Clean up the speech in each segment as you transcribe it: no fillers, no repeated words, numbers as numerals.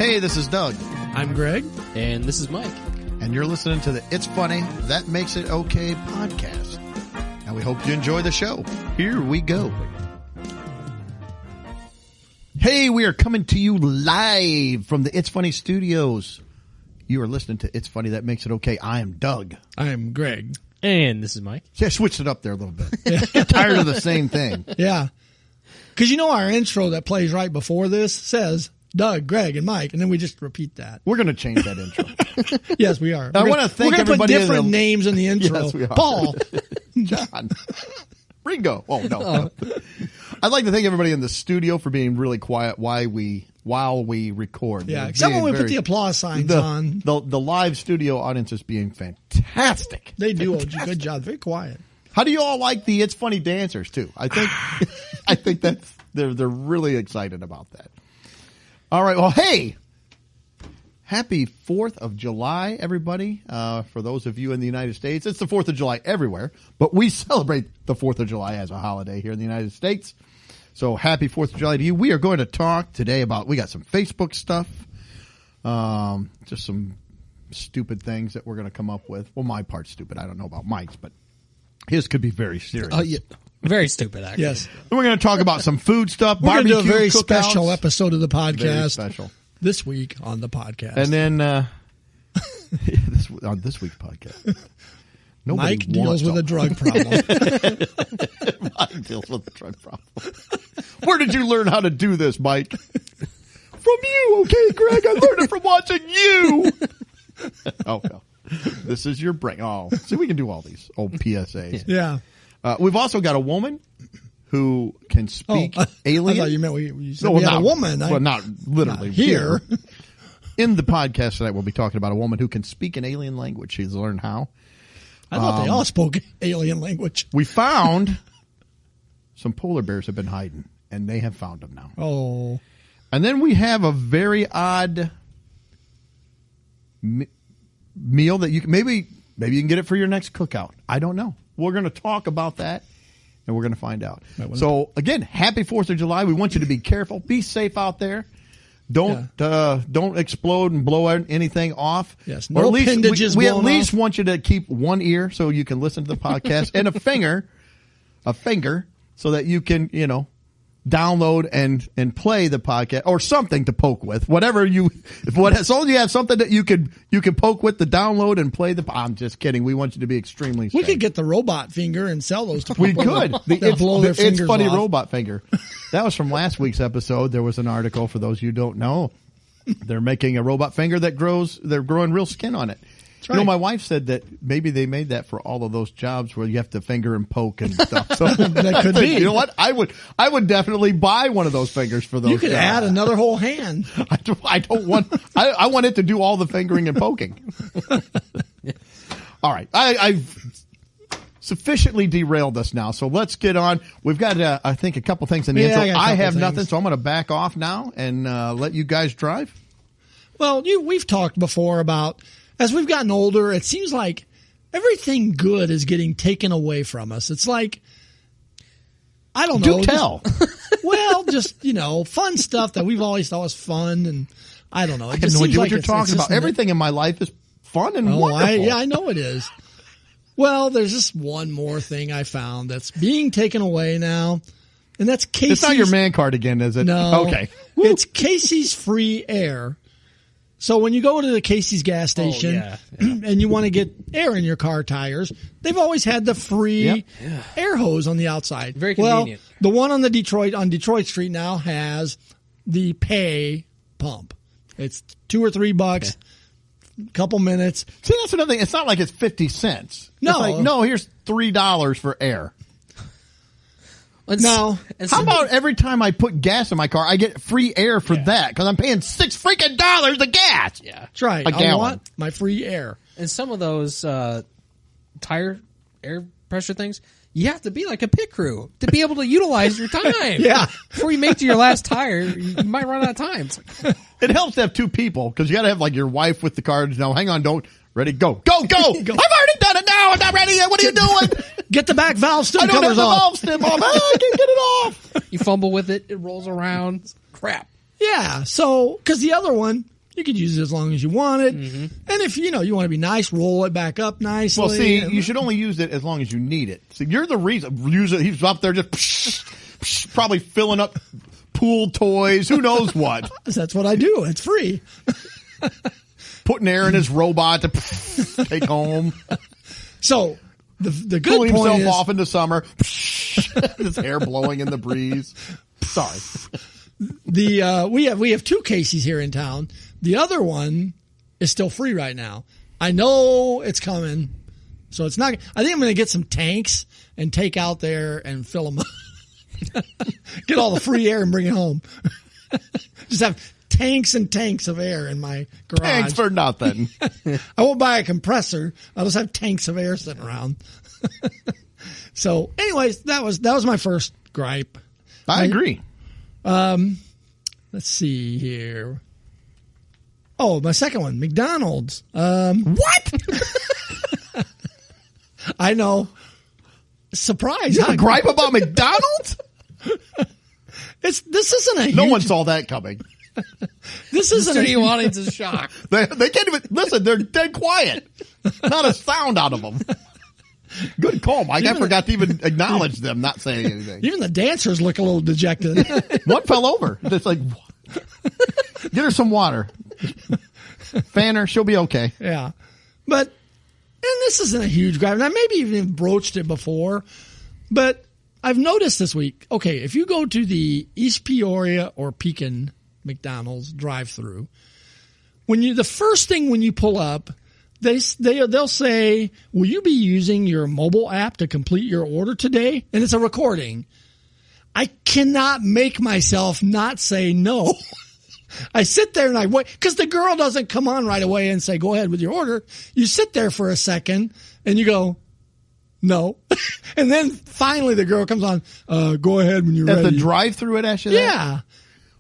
Hey, this is Doug. I'm Greg. And this is Mike. And you're listening to the It's Funny, That Makes It Okay podcast. And we hope you enjoy the show. Here we go. Hey, we are coming to you live from the It's Funny studios. You are listening to It's Funny, That Makes It Okay. I am Doug. I'm Greg. And this is Mike. See, I switched it up there a little bit. Get tired of the same thing. Yeah. Because you know our intro that plays right before this says Doug, Greg, and Mike, and then we just repeat that. We're going to change that intro. Yes, we are. I want to thank everybody. We're going to put different names in the intro. Yes, we are. Paul. John. Ringo. Oh, no. I'd like to thank everybody in the studio for being really quiet while we record. Yeah, except when we put the applause signs on. The live studio audience is being fantastic. They do a good job. Very quiet. How do you all like the It's Funny dancers too? I think that's they're really excited about that. All right. Well, hey, happy 4th of July, everybody. For those of you in the United States, it's the 4th of July everywhere, but we celebrate the 4th of July as a holiday here in the United States. So happy 4th of July to you. We are going to talk today about, we got some Facebook stuff, just some stupid things that we're going to come up with. Well, my part's stupid. I don't know about Mike's, but his could be very serious. Oh, yeah. Very stupid, actually. Yes. And we're going to talk about some food stuff. We're going to do a very cookouts. special episode of the podcast. Very special. This week on the podcast. And then on this week's podcast. Mike deals with a drug problem. Mike deals with a drug problem. Where did you learn how to do this, Mike? From you, okay, Greg. I learned it from watching you. Oh, no. This is your brain. Oh, see, we can do all these old PSAs. Yeah. We've also got a woman who can speak alien. I thought you meant we said we had a woman. Well, not literally not here. In the podcast tonight, we'll be talking about a woman who can speak an alien language. She's learned how. I thought they all spoke alien language. We found some polar bears have been hiding, and they have found them now. Oh. And then we have a very odd meal that you can maybe you can get it for your next cookout. I don't know. We're going to talk about that, and we're going to find out. So, again, happy 4th of July. We want you to be careful. Be safe out there. Don't explode and blow anything off. Yes, no appendages. We at least want you to keep one ear so you can listen to the podcast, and a finger, so that you can, download and play the podcast or something to poke with. Whatever as long as you have something that you can poke with to download and play the. I'm just kidding. We want you to be extremely safe. We could get the robot finger and sell those to people. We could. It's funny off. Robot finger. That was from last week's episode. There was an article for those you don't know. They're making a robot finger that grows. They're growing real skin on it. Right. My wife said that maybe they made that for all of those jobs where you have to finger and poke and stuff. So that could be. You know what? I would definitely buy one of those fingers for those. You could add another whole hand. I don't want. I want it to do all the fingering and poking. All right, I've sufficiently derailed us now, so let's get on. We've got I think a couple things in the intro. I have nothing, so I'm going to back off now and let you guys drive. Well, we've talked before about. As we've gotten older, it seems like everything good is getting taken away from us. It's like, I don't know. Do tell. Just, fun stuff that we've always thought was fun. And I don't know. I have no idea what you're talking about. Everything in my life is fun and wonderful. I know it is. Well, there's just one more thing I found that's being taken away now. And that's Casey's. It's not your man card again, is it? No. Okay. It's Casey's Free Air. So when you go to the Casey's gas station and you want to get air in your car tires, they've always had the free air hose on the outside. Very convenient. Well, the one on Detroit Street now has the pay pump. It's $2 or $3, couple minutes. See, that's another thing. It's not like it's 50 cents. No. It's like, no, here's $3 for air. No. How about every time I put gas in my car, I get free air for that because I'm paying $6 freaking of gas. Yeah, that's right. I want my free air. And some of those tire air pressure things, you have to be like a pit crew to be able to utilize your time. Yeah. Before you make to your last tire, you might run out of time. It helps to have two people because you got to have like your wife with the cards. No, hang on, don't. Ready, go. Go, go. I've already done it now. I'm not ready yet. What are you doing? Get the back valve stem covers off. I don't have the valve stem off. I can't get it off. You fumble with it. It rolls around. Crap. Yeah. So, because the other one, you could use it as long as you want it. Mm-hmm. And if, you want to be nice, roll it back up nicely. Well, see, you should only use it as long as you need it. See, you're the reason. Use it. He's up there just probably filling up pool toys. Who knows what? That's what I do. It's free. Putting air in his robot to take home. So the good Pulling point himself is, off into summer. His hair blowing in the breeze. Sorry. we have 2 Casey's here in town. The other one is still free right now. I know it's coming, so it's not. I think I'm going to get some tanks and take out there and fill them up. Get all the free air and bring it home. Just have tanks and tanks of air in my garage. Thanks for nothing. I won't buy a compressor. I'll just have tanks of air sitting around. So, anyways, that was my first gripe. I agree. Let's see here. Oh, my second one, McDonald's. What? I know. Surprise. You have a gripe about McDonald's? This isn't a huge... No one saw that coming. This isn't a... audience is shocked. They can't even... Listen, they're dead quiet. Not a sound out of them. Good call, Mike. I forgot to even acknowledge them not saying anything. Even the dancers look a little dejected. One fell over. It's like, get her some water. Fan her. She'll be okay. Yeah. But, and this isn't a huge gripe. And I maybe even broached it before, but I've noticed this week, okay, if you go to the East Peoria or Pekin McDonald's drive-through, the first thing when you pull up, they'll say, will you be using your mobile app to complete your order today? And it's a recording. I cannot make myself not say no. I sit there and I wait, because the girl doesn't come on right away and say, go ahead with your order. You sit there for a second and you go, no. And then finally the girl comes on, go ahead when you're ready. At the drive-through it asks you that? Yeah.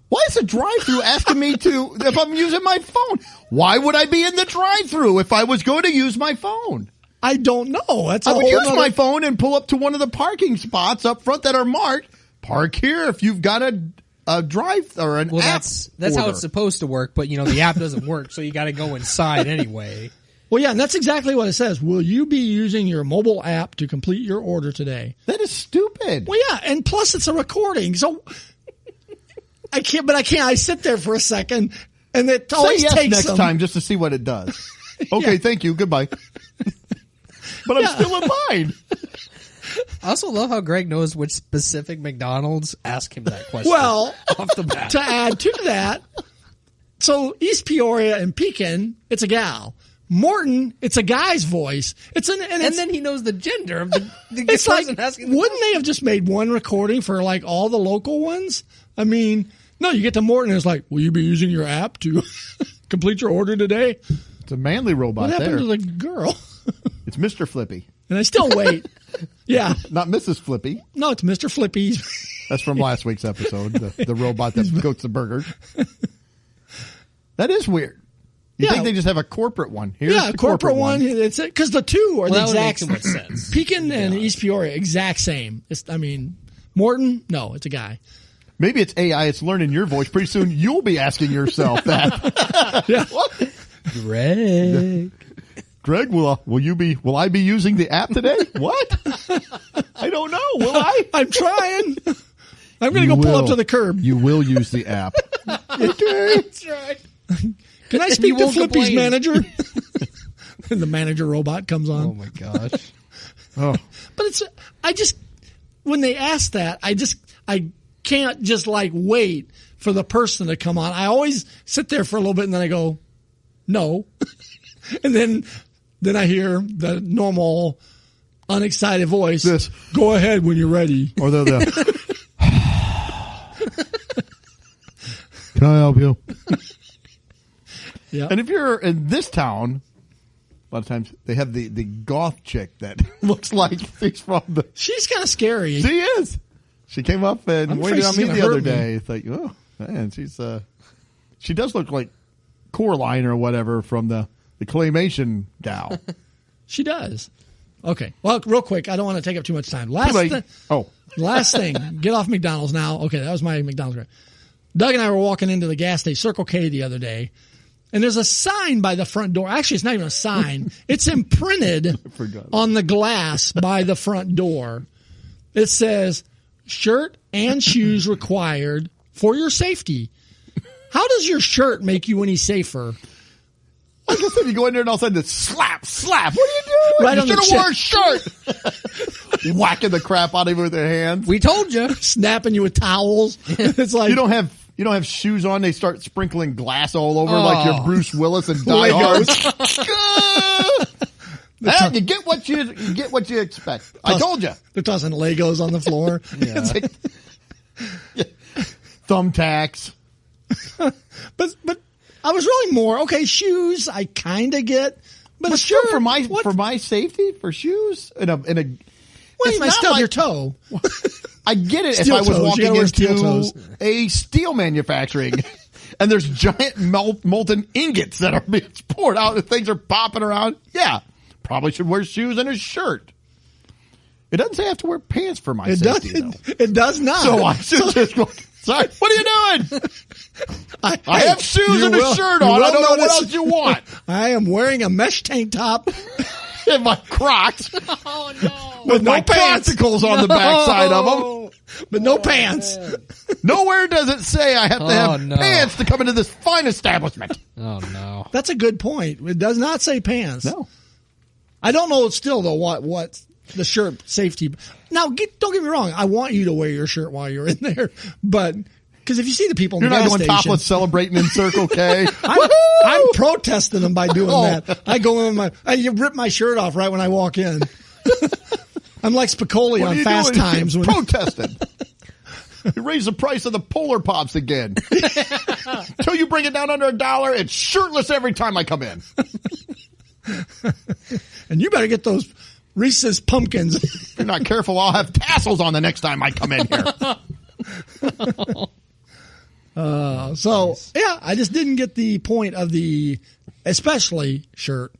Why is the drive-through asking me to, if I'm using my phone? Why would I be in the drive-through if I was going to use my phone? I don't know. I would use my phone and pull up to one of the parking spots up front that are marked, park here if you've got a drive or an app. That's how it's supposed to work, but the app doesn't work, so you got to go inside anyway. Well, yeah, and that's exactly what it says. Will you be using your mobile app to complete your order today? That is stupid. Well, yeah, and plus it's a recording, so I can't. I sit there for a second, and it always yes takes next time just to see what it does. Okay, thank you. Goodbye. But I'm still in line. I also love how Greg knows which specific McDonald's ask him that question. Well, off the bat. To add to that, so East Peoria and Pekin, it's a gal. Morton, it's a guy's voice. And then he knows the gender of the it's person like, asking the wouldn't they have just made one recording for like all the local ones? I mean, no, you get to Morton and it's like, will you be using your app to complete your order today? It's a manly robot. What happened there. to the girl? It's Mr. Flippy. And I still wait. Yeah. Not Mrs. Flippy. No, it's Mr. Flippy. That's from last week's episode, the robot that cooks the burgers. That is weird. You think they just have a corporate one? Here's the corporate one. It's because the two are the exact same. Sense. Pekin and East Peoria, exact same. Morton, no, it's a guy. Maybe it's AI. It's learning your voice. Pretty soon you'll be asking yourself that. Yeah. Greg, will I be using the app today? What? I don't know. Will I? I'm trying. I'm going to go pull up to the curb. You will use the app. Okay. That's right. Can I speak to Flippy's manager? And the manager robot comes on. Oh my gosh. Oh. But when they ask that, I can't just wait for the person to come on. I always sit there for a little bit and then I go, no. And then I hear the normal unexcited voice. This. Go ahead when you're ready. Or the Can I help you? Yeah. And if you're in this town, a lot of times they have the goth chick that looks like she's from the... She's kind of scary. She is. She came up and waited on me the other day. It's like, oh, man, she does look like Coraline or whatever from the claymation gal. She does. Okay. Well, real quick, I don't want to take up too much time. Last thing. Get off McDonald's now. Okay, that was my McDonald's. Doug and I were walking into the gas station, Circle K, the other day, and there's a sign by the front door. Actually, it's not even a sign. It's imprinted on the glass by the front door. It says, shirt and shoes required for your safety. How does your shirt make you any safer? Like I said, you go in there and all of a sudden it's slap. What are you doing? Right you on the should have wore a shirt. Whacking the crap out of you with their hands. We told you. Snapping you with towels. It's like You don't have shoes on. They start sprinkling glass all over like you're Bruce Willis and Die Hard. You get what you expect. I told you. They're tossing Legos on the floor. It's like, thumbtacks. But I was really more shoes. I kind of get, but sure shirt, for my safety for shoes in a. Well, you might stub your toe. I get it Steel if I was toes. walking into a steel manufacturing and there's giant molten ingots that are being poured out and things are popping around. Yeah, probably should wear shoes and a shirt. It doesn't say I have to wear pants for my safety, though. It does not. So I should just go, sorry, what are you doing? I have shoes and a shirt on. I don't know what else you want. I am wearing a mesh tank top. And my Crocs. Oh, no. With my prosticles on the backside of them. But no pants. Nowhere does it say I have to have pants to come into this fine establishment. Oh, no. That's a good point. It does not say pants. No. I don't know still, though, what the shirt safety. Now, don't get me wrong. I want you to wear your shirt while you're in there. But, because if you see the people in You're the gas not going station, topless celebrating in Circle K. I'm protesting them by doing that. I go in I rip my shirt off right when I walk in. I'm like Spicoli on Fast Times. Protesting. You raise the price of the Polar Pops again. Until you bring it down under $1, it's shirtless every time I come in. And you better get those Reese's pumpkins. If you're not careful, I'll have tassels on the next time I come in here. I just didn't get the point of the especially shirt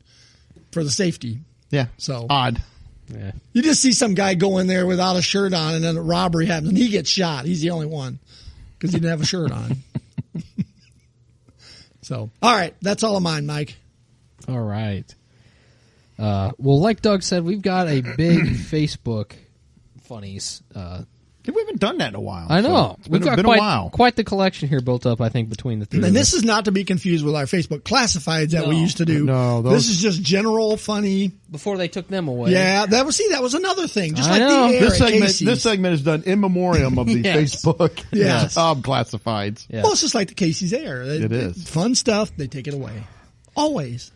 for the safety. Yeah. So odd. Yeah. You just see some guy go in there without a shirt on, and then a robbery happens, and he gets shot. He's the only one because he didn't have a shirt on. So, all right, that's all of mine, Mike. All right. Well, like Doug said, we've got a big Facebook funnies. We haven't done that in a while. I know. So We've got been a while. quite the collection here built up, I think, between the three And of this us. is not to be confused with our Facebook classifieds that we used to do. No, this is just general funny. Before they took them away. Yeah, that was another thing. Just I like know. the air This segment is done in memoriam of the Yes. Facebook Yes. classifieds. Yeah. Well, it's just like the Casey's Air. It is. Fun stuff. They take it away. Always.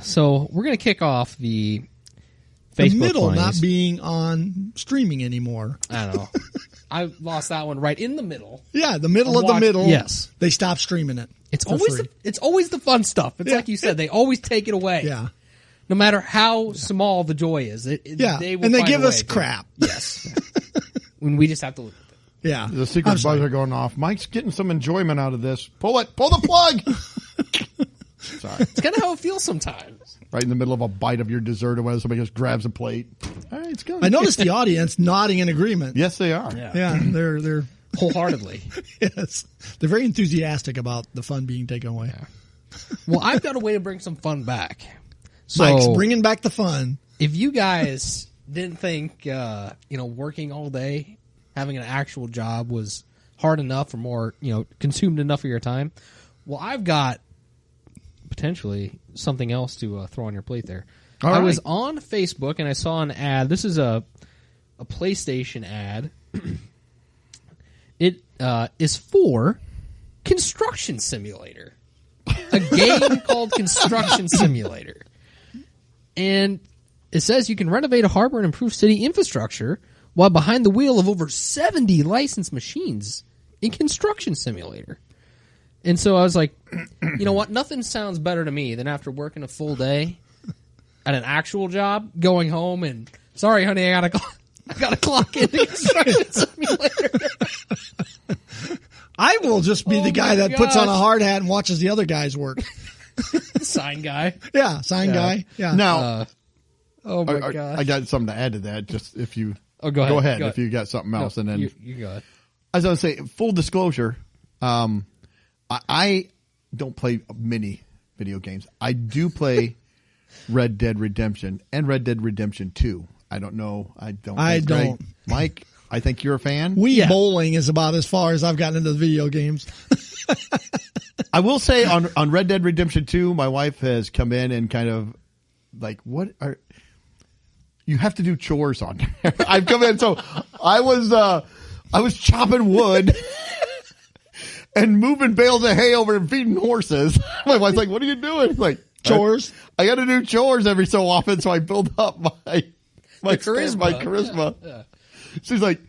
So we're going to kick off the Facebook The middle funnies. not being on streaming anymore. I don't know. I lost that one right in the middle. Yeah, the middle of the Watch- middle. yes. They stopped streaming it. It's for always free. it's always the fun stuff. It's Yeah. like you said, they always take it away. Yeah. No matter how small the joy is. Yeah. They will And they find give a us way to- crap. Yes. When we just have to look at it. Yeah. The secret I'm sorry. buzzer going off. Mike's getting some enjoyment out of this. Pull it. Pull the plug. Sorry. It's kind of how it feels sometimes. Right in the middle of a bite of your dessert or whether somebody just grabs a plate. All right, it's good. I noticed the audience nodding in agreement. Yes, they are. Yeah, they're Wholeheartedly. yes, they're very enthusiastic about the fun being taken away. Well, I've got a way to bring some fun back. So, Mike's bringing back the fun. if you guys didn't think, working all day, having an actual job was hard enough or more, consumed enough of your time, well, I've got potentially something else to throw on your plate there. All I right. was on Facebook and I saw an ad. This is a PlayStation ad. It is for Construction Simulator, a game called Construction Simulator. And it says you can renovate a harbor and improve city infrastructure while behind the wheel of over 70 licensed machines in Construction Simulator. And so I was like, you know what? Nothing sounds better to me than after working a full day at an actual job, going home and, sorry, honey, I gotta clock into Construction Simulator. I will just be Oh the guy my that puts on a gosh. hard hat and watches the other guys work. Sign guy. Yeah, sign guy. Yeah. Now, Oh my god. I got something to add to that. Just if you Oh, go ahead. go ahead Go if you got something else, and then you go ahead. as I was saying, full disclosure, I don't play many video games. I do play Red Dead Redemption and Red Dead Redemption 2. I don't know. I don't. Mike, I think you're a fan. Bowling is about as far as I've gotten into the video games. I will say on Red Dead Redemption 2, my wife has come in and kind of like, you have to do chores on there. I've come in. So I was chopping wood and moving bales of hay over and feeding horses. My wife's like, what are you doing? Like, chores. I got to do chores every so often. So I build up my charisma. Yeah. She's like,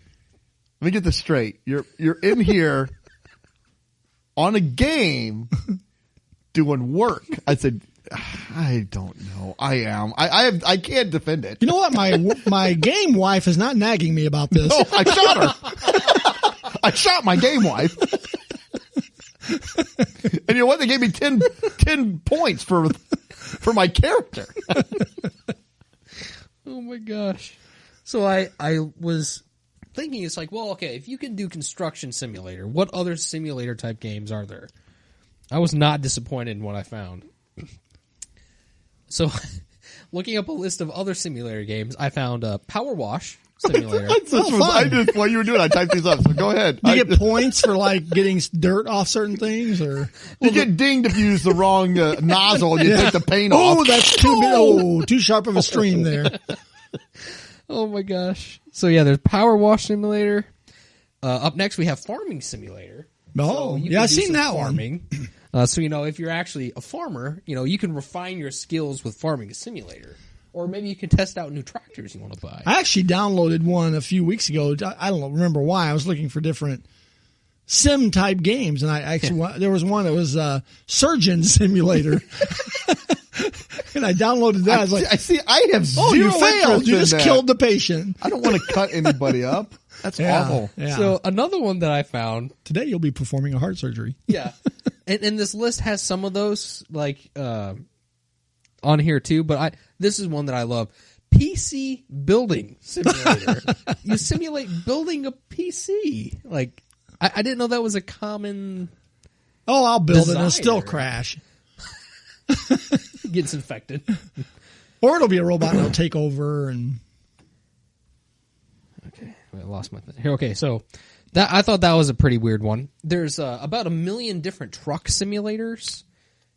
let me get this straight. You're in here on a game doing work. I said, I don't know. I am. I can't defend it. You know what? My game wife is not nagging me about this. No, I shot her. I shot my game wife. And you know what? They gave me 10 points for my character. Oh my gosh. So I was thinking, it's like, well, okay, if you can do construction simulator, what other simulator type games are there? I was not disappointed in what I found. So looking up a list of other simulator games, I found Power Wash Simulator. While you were doing it, I typed these up, so go ahead. Do you get points for like getting dirt off certain things, or you get dinged if you use the wrong nozzle and you take the paint off? Oh, that's too sharp of a stream there. Oh my gosh. So yeah, there's Power Wash Simulator. Up next we have Farming Simulator. Oh, so I've seen that farming. So, if you're actually a farmer, you can refine your skills with Farming Simulator. Or maybe you can test out new tractors you want to buy. I actually downloaded one a few weeks ago. I don't remember why. I was looking for different sim-type games, and there was one that was Surgeon Simulator. And I downloaded that. I was like, I have zero you failed. You just that. killed the patient. I don't want to cut anybody up. That's awful. Yeah. So another one that I found. Today you'll be performing a heart surgery. Yeah. And this list has some of those on here too, but this is one that I love. PC Building Simulator. You simulate building a PC. Like, I didn't know that was a common I'll build it and it'll desire. still crash. Gets infected. Or it'll be a robot and it'll take over and... Okay, I lost my thing. Here, okay, so I thought that was a pretty weird one. There's about 1 million different truck simulators,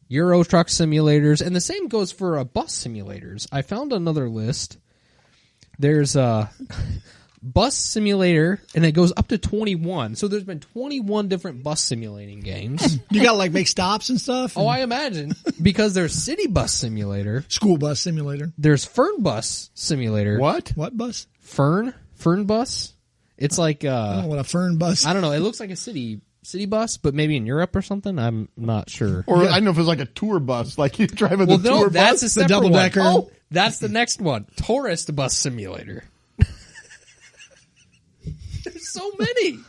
Euro truck simulators, and the same goes for bus simulators. I found another list. There's a bus simulator, and it goes up to 21. So there's been 21 different bus simulating games. You got to like make stops and stuff? Oh, I imagine. Because there's City Bus Simulator. School Bus Simulator. There's Fern Bus Simulator. What? What bus? Fern Bus? It's like I don't know what a Fern Bus. I don't know. It looks like a city bus, but maybe in Europe or something. I'm not sure. Or I don't know if it's like a tour bus, like you're driving the tour that's bus. a separate double decker. one. Oh, that's the next one. Tourist Bus Simulator. There's so many.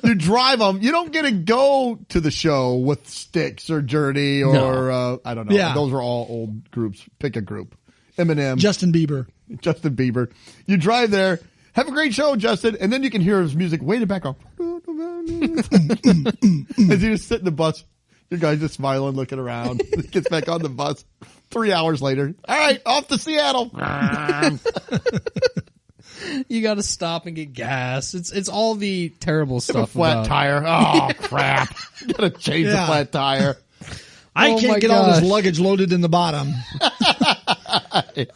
You drive them. You don't get to go to the show with Styx or Journey or I don't know. Yeah. Those are all old groups. Pick a group. Eminem. Justin Bieber. You drive there. Have a great show, Justin. And then you can hear his music way in the background. As you just sit in the bus, your guy's just smiling, looking around. Gets back on the bus 3 hours later. All right, off to Seattle. You got to stop and get gas. It's all the terrible stuff. A flat tire. Oh, crap. You got to change the flat tire. I can't get all this luggage loaded in the bottom.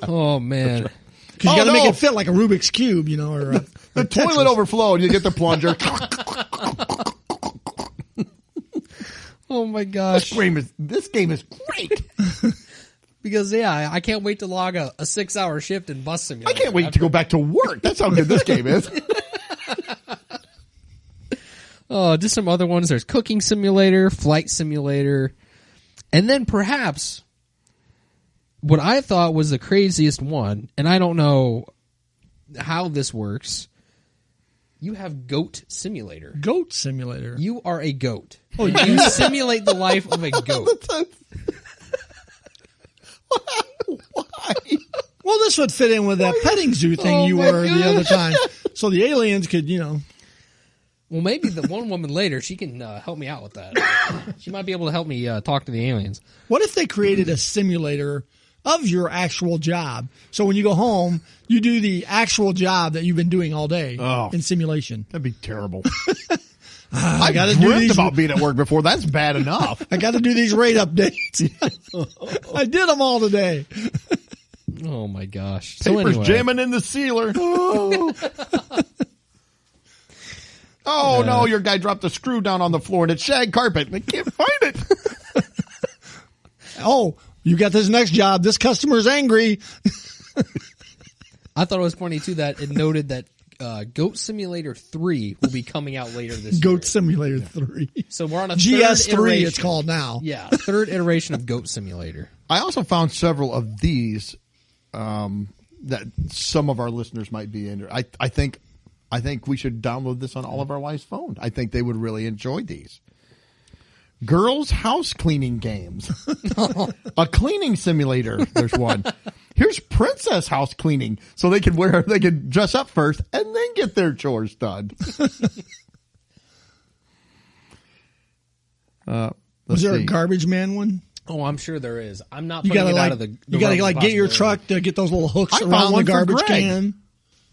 Oh, man. Because you got to make it fit like a Rubik's Cube, or the toilet overflowed. You get the plunger. Oh, my gosh. This game is great. Because, I can't wait to log a 6-hour shift in Bus Simulator. I can't wait to go back to work. That's how good this game is. Oh, just some other ones. There's Cooking Simulator, Flight Simulator, and then perhaps what I thought was the craziest one, and I don't know how this works. You have Goat Simulator. Goat Simulator. You are a goat. Oh, you simulate the life of a goat. Why? Well, this would fit in with that petting zoo thing you were the other time. So the aliens could, Well, maybe the one woman later, she can help me out with that. She might be able to help me talk to the aliens. What if they created a simulator of your actual job? So when you go home, you do the actual job that you've been doing all day in simulation. That'd be terrible. I got to dreamt about being at work before. That's bad enough. I got to do these rate updates. I did them all today. Oh my gosh! Paper's jamming in the sealer. Oh no! Your guy dropped a screw down on the floor and it's shag carpet. And I can't find it. Oh, you got this next job. This customer's angry. I thought it was funny too that it noted that Goat Simulator 3 will be coming out later this year. Goat Simulator 3. So we're on a GS3. Third iteration. It's called now. Yeah, third iteration of Goat Simulator. I also found several of these that some of our listeners might be in. I think we should download this on all of our wives' phones. I think they would really enjoy these. Girls' house cleaning games. A cleaning simulator. There's one. Here's princess house cleaning, so they can dress up first and then get their chores done. Was there a garbage man one? Oh, I'm sure there is. I'm not. You gotta get your truck to get those little hooks around the garbage can.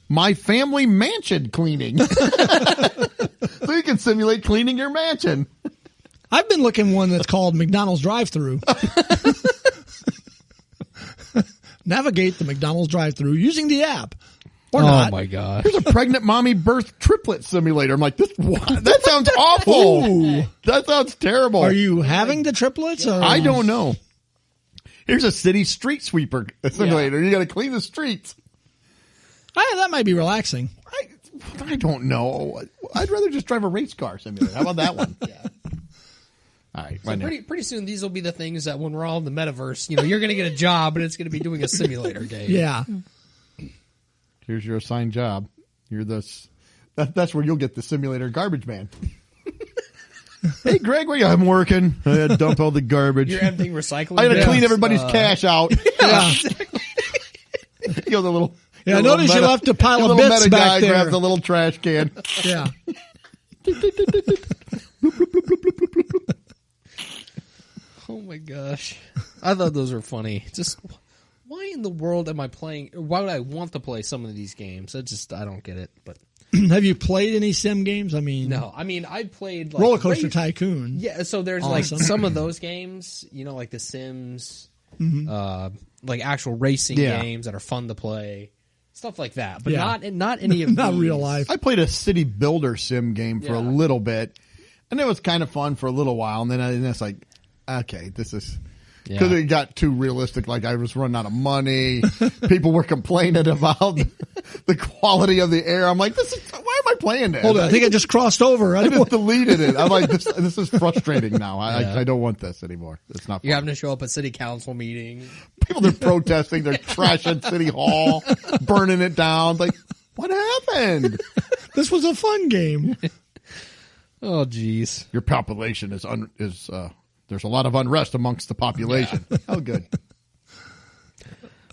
My family mansion cleaning, so you can simulate cleaning your mansion. I've been looking one that's called McDonald's drive-thru. Navigate the McDonald's drive-thru using the app. Or not. Oh my gosh. Here's a pregnant mommy birth triplet simulator. I'm like, that sounds awful. Ooh. That sounds terrible. Are you having the triplets? Or? I don't know. Here's a city street sweeper simulator. Yeah. You got to clean the streets. That might be relaxing. I don't know. I'd rather just drive a race car simulator. How about that one? Yeah. All right. So pretty soon these will be the things that when we're all in the metaverse, you're going to get a job and it's going to be doing a simulator game. Yeah. Here's your assigned job. You're that's where you'll get the simulator garbage man. Hey, Greg, where you? I'm working. I had to dump all the garbage. You're emptying recycling. I had to clean everybody's cash out. Yeah. The little. Yeah, I noticed you left a pile of bits back there. Grabs the little trash can. Yeah. Oh my gosh. I thought those were funny. Just why in the world am I playing, or why would I want to play some of these games? I don't get it. But have you played any sim games? No. I played Roller Coaster Tycoon. Yeah, so there's like some of those games, like The Sims, like actual racing games that are fun to play. Stuff like that, but not any of not these. real life. I played a city builder sim game for a little bit, and it was kind of fun for a little while, and then it's like, okay, this is because it got too realistic. Like I was running out of money. People were complaining about the quality of the air. I'm like, why am I playing this? Hold on, I think I just crossed over. I just deleted it. I'm like, this is frustrating now. I don't want this anymore. It's not fun. You're having to show up at city council meeting. People, they're protesting. They're trashing City Hall, burning it down. Like, what happened? This was a fun game. Oh, geez. Your population is there's a lot of unrest amongst the population. Yeah. Oh, good.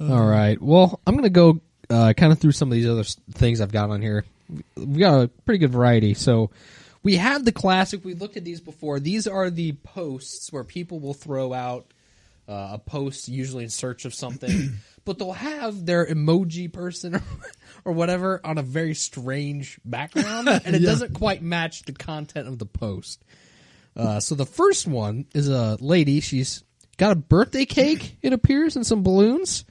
All right. Well, I'm going to go kind of through some of these other things I've got on here. We got a pretty good variety. So we have the classic. We looked at these before. These are the posts where people will throw out a post, usually in search of something, but they'll have their emoji person or whatever on a very strange background, and it doesn't quite match the content of the post. So the first one is a lady. She's got a birthday cake, it appears, and some balloons.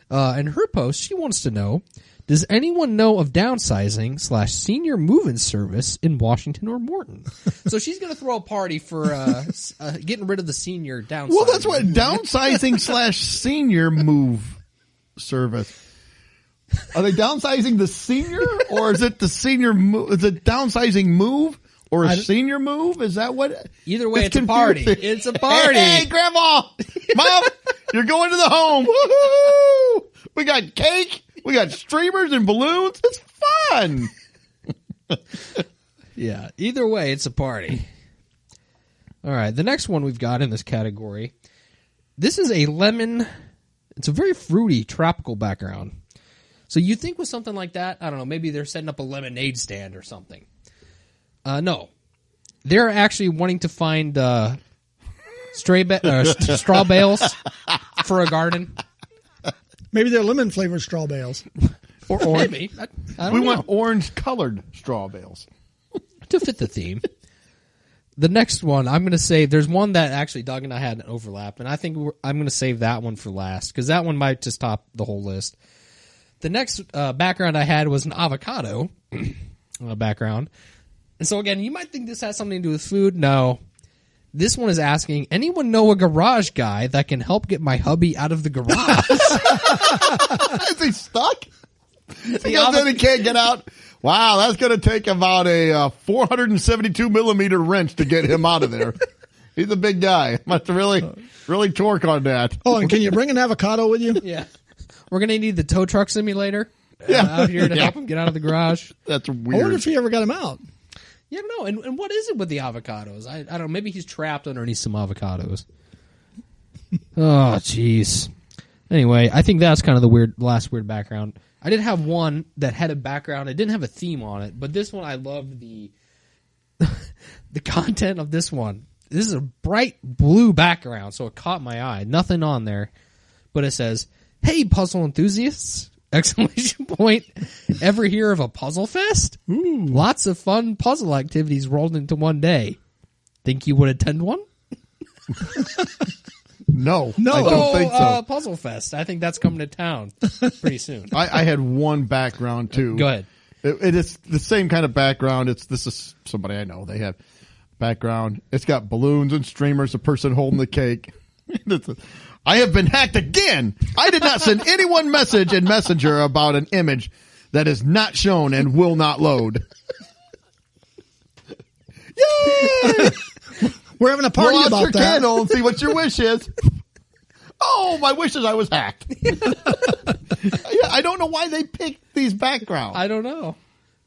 In her post, she wants to know, does anyone know of downsizing / senior move-in service in Washington or Morton? So she's going to throw a party for getting rid of the senior downsizing. Well, that's what downsizing / senior move service. Are they downsizing the senior, or is it the senior move? Is it downsizing move? Or a senior move? Is that what? Either way, it's a party. It's a party. Hey, Grandma! Mom! You're going to the home! Woohoo! We got cake! We got streamers and balloons! It's fun! Yeah, either way, it's a party. All right, the next one we've got in this category. This is a lemon. It's a very fruity, tropical background. So you think with something like that, I don't know, maybe they're setting up a lemonade stand or something. No. They're actually wanting to find straw bales for a garden. Maybe they're lemon-flavored straw bales. Or orange. Maybe. I don't know. want orange-colored straw bales. To fit the theme. The next one, I'm going to say, there's one that actually Doug and I had an overlap, and I think I'm going to save that one for last, because that one might just top the whole list. The next background I had was an avocado background. And so again, you might think this has something to do with food. No. This one is asking, anyone know a garage guy that can help get my hubby out of the garage? Is he stuck? Because then he can't get out. Wow, that's going to take about a 472 millimeter wrench to get him out of there. He's a big guy. Must really torque on that. Oh, and can you bring an avocado with you? Yeah. We're going to need the tow truck simulator out here to help him get out of the garage. That's I wonder weird. if he ever got him out. Yeah, no. And what is it with the avocados? I don't know. Maybe he's trapped underneath some avocados. Oh, jeez. Anyway, I think that's kind of the last weird background. I did have one that had a background. It didn't have a theme on it, but this one I loved the content of this one. This is a bright blue background, so it caught my eye. Nothing on there, but it says, "Hey, puzzle enthusiasts!" Exclamation point. Ever hear of a puzzle fest? Ooh. Lots of fun puzzle activities rolled into one day. Think you would attend one? No, I don't think so. Puzzle Fest. I think that's coming to town pretty soon. I had one background too. Go ahead. It is the same kind of background. This is somebody I know. They have background. It's got balloons and streamers. A person holding the cake. I have been hacked again. I did not send anyone message in Messenger about an image that is not shown and will not load. Yay! We're having a party Blow out about your that. candle and see what your wish is. Oh, my wish is I was hacked. I don't know why they picked these backgrounds. I don't know.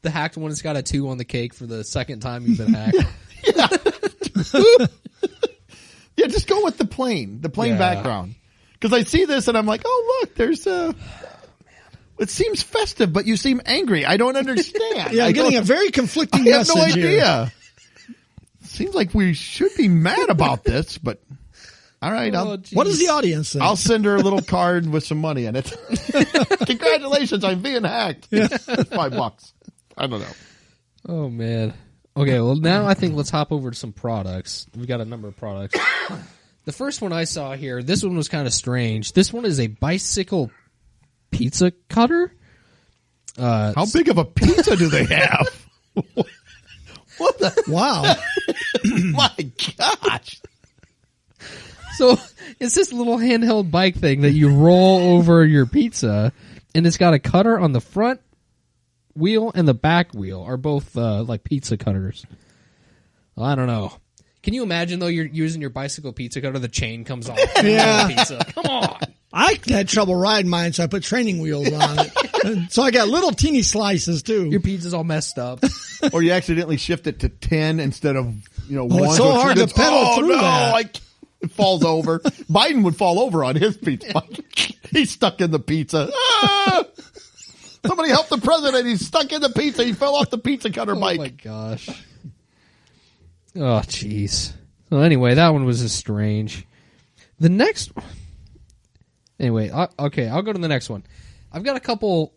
The hacked one has got a 2 on the cake for the second time you've been hacked. Yeah, just go with the plain background. Because I see this and I'm like, oh, look, there's it seems festive, but you seem angry. I don't understand. Yeah, I'm getting a very conflicting I have message no idea. here. Seems like we should be mad about this, but all right. What does the audience think? I'll send her a little card with some money in it. Congratulations, I'm being hacked. Yeah. $5. I don't know. Oh, man. Okay, well, now I think let's hop over to some products. We've got a number of products. The first one I saw here, this one was kind of strange. This one is a bicycle pizza cutter. How big of a pizza do they have? What the? Wow. My gosh. So it's this little handheld bike thing that you roll over your pizza, and it's got a cutter on the front wheel and the back wheel are both like pizza cutters. Well, I don't know. Can you imagine, though, you're using your bicycle pizza cutter, the chain comes off? Yeah. Pizza. Come on. I had trouble riding mine, so I put training wheels on it. So I got little teeny slices, too. Your pizza's all messed up. Or you accidentally shift it to 10 instead of 1. It's so hard to pedal through that. It falls over. Biden would fall over on his pizza bike. He's stuck in the pizza. Ah! Somebody help the president. He's stuck in the pizza. He fell off the pizza cutter bike. Oh, my gosh. Oh, jeez. So anyway, that one was just strange. The next... Anyway, okay, I'll go to the next one. I've got a couple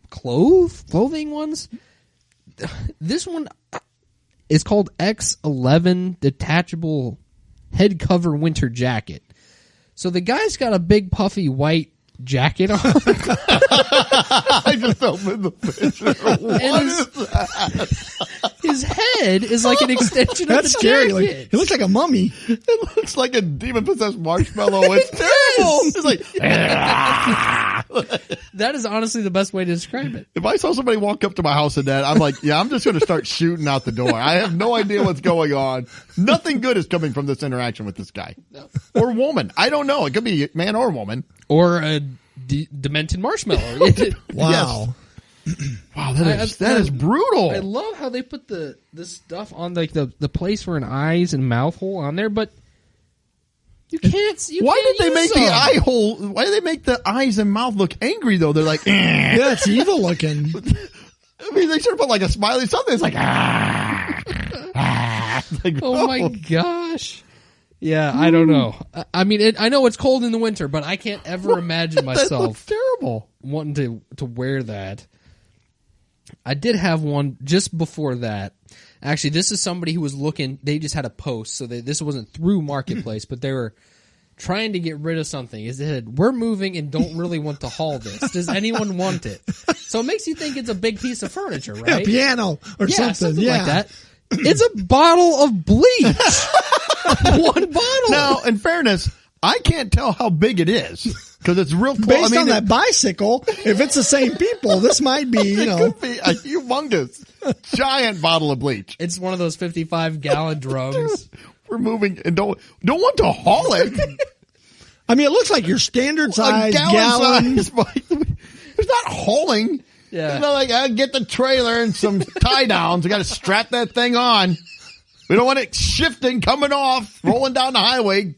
clothing ones. This one is called X11 Detachable Head Cover Winter Jacket. So the guy's got a big puffy white jacket on. I just opened the picture. What is that? His head is like an extension That's of the scary. jacket. Like, it looks like a mummy. It looks like a demon-possessed marshmallow. It's terrible. It's like... That is honestly the best way to describe it. If I saw somebody walk up to my house in that, I'm like, yeah, I'm just going to start shooting out the door. I have no idea what's going on. Nothing good is coming from this interaction with this guy. No. Or woman. I don't know. It could be man or woman. Or a demented marshmallow. Wow. Wow, that is brutal. I love how they put this stuff on like the place for an eyes and mouth hole on there, but you can't. Why did they make the eye hole? Why did they make the eyes and mouth look angry though? They're like, Yeah, it's evil looking. I mean, they should have put like a smiley something. It's like, like, Oh my gosh. Yeah, I don't know. I mean, I know it's cold in the winter, but I can't ever imagine That myself looks terrible. wanting to wear that. I did have one just before that. Actually, this is somebody who was looking. They just had a post, so this wasn't through Marketplace, but they were trying to get rid of something. It said, "We're moving and don't really want to haul this. Does anyone want it?" So it makes you think it's a big piece of furniture, right? A piano or something. Yeah. Like that. It's a bottle of bleach. One bottle. Now, in fairness, I can't tell how big it is because it's real close. Based on that bicycle, if it's the same people, this might be, it could be a humongous, giant bottle of bleach. It's one of those 55-gallon drums. We're moving and don't want to haul it. I mean, it looks like your standard A size gallon gallon. size. It's not hauling. Yeah. It's not like, get the trailer and some tie downs. We got to strap that thing on. We don't want it shifting, coming off, rolling down the highway,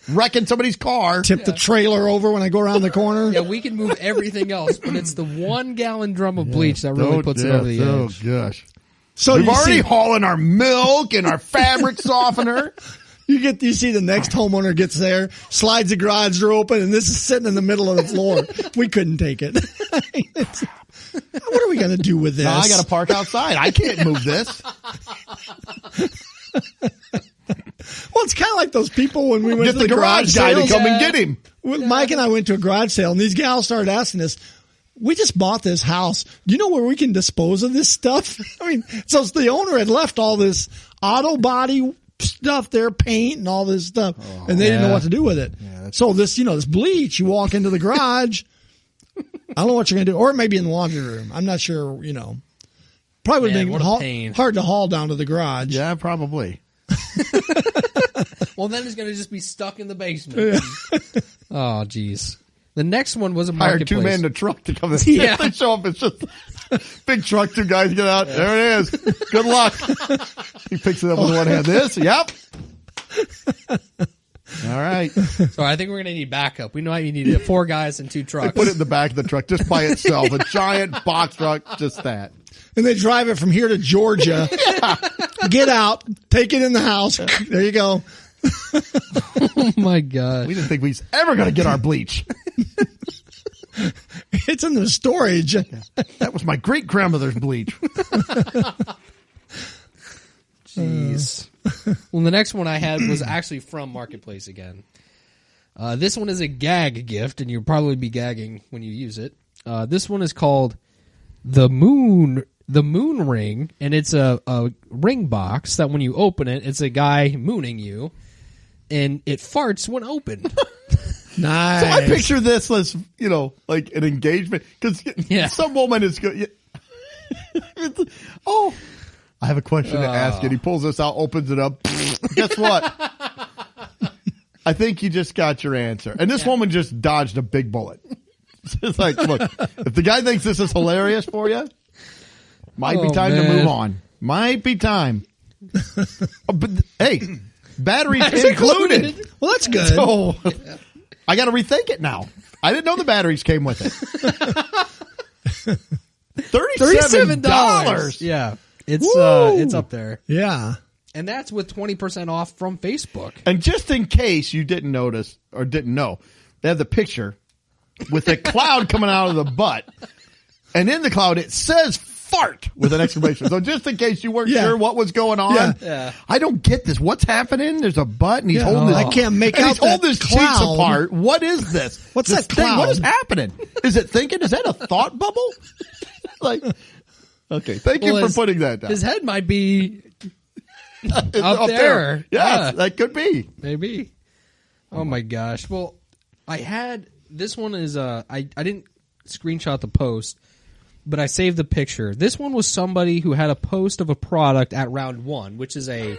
wrecking somebody's car. Tip the trailer over when I go around the corner. Yeah, we can move everything else, but it's the 1-gallon drum of bleach that really puts it over the edge. Oh, gosh. So We've you already see, hauling our milk and our fabric softener. you see the next homeowner gets there, slides the garage door open, and this is sitting in the middle of the floor. We couldn't take it. What are we going to do with this? No, I got to park outside. I can't move this. Well, it's kind of like those people when we went Get to the garage guy to sales. come and get him. When Mike and I went to a garage sale, and these gals started asking us, "We just bought this house. Do you know where we can dispose of this stuff?" I mean, so the owner had left all this auto body stuff there, paint and all this stuff, and they didn't know what to do with it. So this, this bleach, you walk into the garage. I don't know what you're going to do, or maybe in the laundry room. I'm not sure. Probably would Man, have what a been pain. hard to haul down to the garage. Yeah, probably. Well, then it's going to just be stuck in the basement. Oh, jeez. The next one was a Hired Marketplace. 2 men in a truck to come in. Yeah. They show up. It's just big truck. 2 guys get out. There it is. Good luck. He picks it up with one hand. This. Yep. All right. So I think we're going to need backup. We know you need 4 guys and 2 trucks. Put it in the back of the truck just by itself. A giant box truck. Just that. And they drive it from here to Georgia. Get out, take it in the house. There you go. Oh, my God. We didn't think we was ever going to get our bleach. It's in the storage. That was my great grandmother's bleach. Jeez. Well, the next one I had was actually from Marketplace again. This one is a gag gift, and you'll probably be gagging when you use it. This one is called the Moon Ring, and it's a ring box that when you open it, it's a guy mooning you, and it farts when opened. Nice. So I picture this as, like an engagement. Because some woman is good. Oh, I have a question to ask you. And he pulls this out, opens it up. Guess what? I think you just got your answer. And this woman just dodged a big bullet. It's like, look, if the guy thinks this is hilarious for you, might be time to move on. Might be time. But hey, batteries included. Well, that's good. So I got to rethink it now. I didn't know the batteries came with it. $37. Yeah, it's up there, Yeah. and that's with 20% off from Facebook. And just in case you didn't notice or didn't know, they have the picture with a cloud coming out of the butt. And in the cloud, it says fart with an exclamation. So just in case you weren't sure what was going on, I don't get this. What's happening? There's a butt and he's holding this. I can't make and out he's holding that his cheeks cloud. apart. What is this? What's this that thing? What cloud? is happening? Is it thinking? Is that a thought bubble? Like, okay. Thank you for putting that down. His head might be It's up there. Yes, that could be. Maybe. Oh my gosh. Well, this one is I didn't screenshot the post, but I saved the picture. This one was somebody who had a post of a product at Round 1, which is a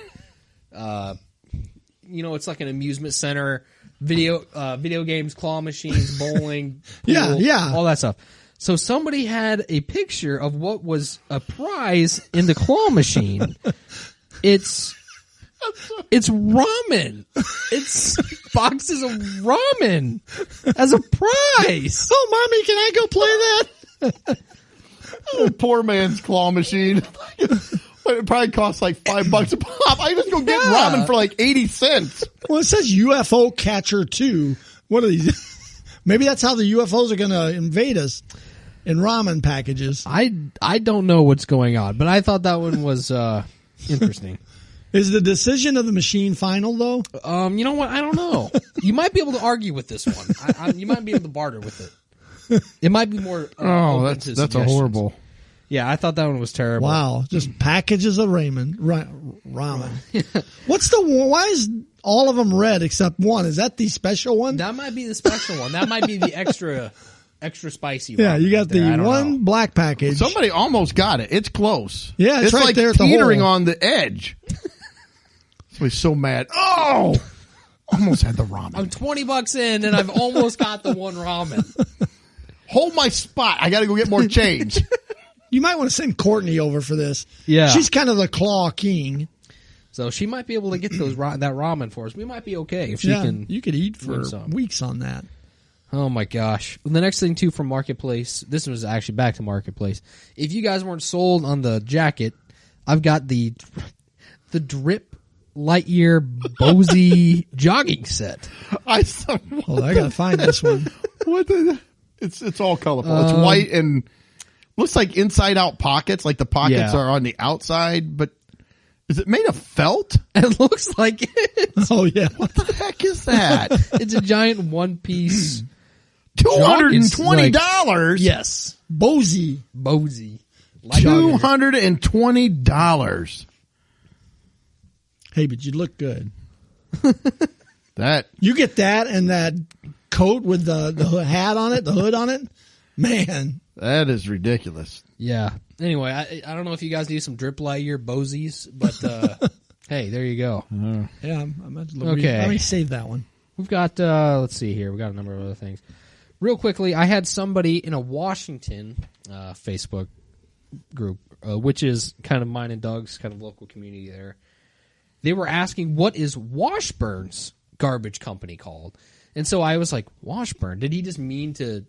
it's like an amusement center, video games, claw machines, bowling, pool, all that stuff. So somebody had a picture of what was a prize in the claw machine. It's ramen. It's boxes of ramen as a prize. Oh, Mommy, can I go play that? Poor man's claw machine. It probably costs like $5 a pop. I just go get ramen for like 80 cents. Well, it says UFO Catcher 2. What are these? Maybe that's how the UFOs are going to invade us in ramen packages. I don't know what's going on, but I thought that one was interesting. Is the decision of the machine final, though? You know what? I don't know. You might be able to argue with this one. You might be able to barter with it. It might be more. That's a horrible. Yeah, I thought that one was terrible. Wow, just packages of ramen. What's the one? Why is all of them red except one? Is that the special one? That might be the special one. That might be the extra spicy one. Yeah, you got the one black package. Somebody almost got it. It's close. Yeah, it's right like there at the teetering hole. on the edge. Somebody's so mad. Oh! Almost had the ramen. I'm $20 in and I've almost got the one ramen. Hold my spot. I got to go get more change. You might want to send Courtney over for this. Yeah. She's kind of the claw king. So she might be able to get that ramen for us. We might be okay if she can. You could eat for weeks on that. Oh my gosh. The next thing too from Marketplace, this was actually back to Marketplace. If you guys weren't sold on the jacket, I've got the Drip Lightyear Bosey jogging set. I gotta find this one. It's all colorful. It's white and looks like inside out pockets. Like the pockets are on the outside, but is it made of felt? It looks like it. Oh yeah. What the heck is that? It's a giant one piece. $220. Yes. Bosey. $220. Hey, but you look good. That you get that and that coat with the hat on it, the hood on it. Man, that is ridiculous. Yeah. Anyway, I don't know if you guys need some Drip Lightyear Boseys, but hey, there you go. Yeah, I'm okay. Let me save that one. We've got let's see here. We got a number of other things. Real quickly, I had somebody in a Washington Facebook group, which is kind of mine and Doug's kind of local community there. They were asking, what is Washburn's garbage company called? And so I was like, Washburn? Did he just mean to...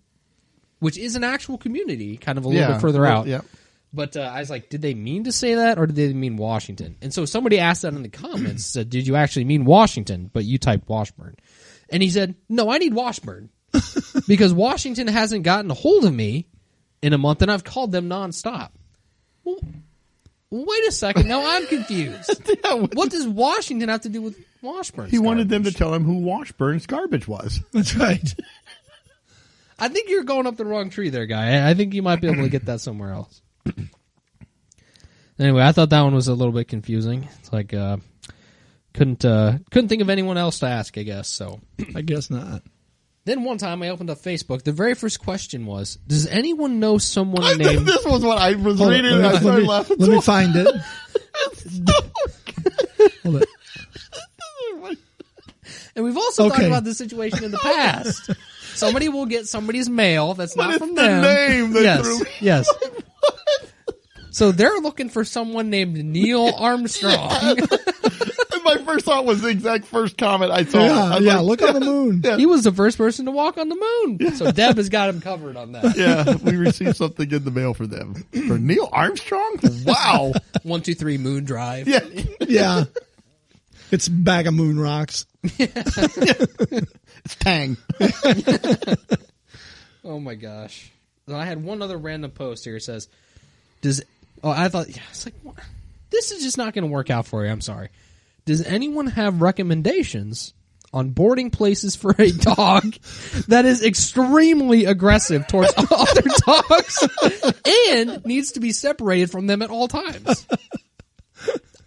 Which is an actual community, kind of a little bit further out. Yeah. But I was like, did they mean to say that, or did they mean Washington? And so somebody asked that in the comments, said, did you actually mean Washington? But you typed Washburn. And he said, no, I need Washburn. Because Washington hasn't gotten a hold of me in a month, and I've called them nonstop. Well, wait a second. Now I'm confused. What does Washington have to do with Washburn's He wanted garbage? them to tell him who Washburn's garbage was. That's right. I think you're going up the wrong tree there, guy. I think you might be able to get that somewhere else. Anyway, I thought that one was a little bit confusing. It's like couldn't think of anyone else to ask, I guess. So I guess not. Then one time I opened up Facebook. The very first question was, does anyone know someone named... This was what I was reading and I started laughing. Let me find it. Hold it. And we've also talked about this situation in the past. Somebody will get somebody's mail that's not from them. Name they yes, yes. So they're looking for someone named Neil Armstrong. And my first thought was the exact first comment I saw. Yeah, look on the moon. Yeah. He was the first person to walk on the moon. So Deb has got him covered on that. Yeah, we received something in the mail for them. For Neil Armstrong? Wow. 123 Moon Drive. Yeah. Yeah. It's a bag of moon rocks. It's Tang. Oh my gosh. And I had one other random post here. It says, I thought, it's like, what? This is just not going to work out for you. I'm sorry. Does anyone have recommendations on boarding places for a dog that is extremely aggressive towards other dogs and needs to be separated from them at all times?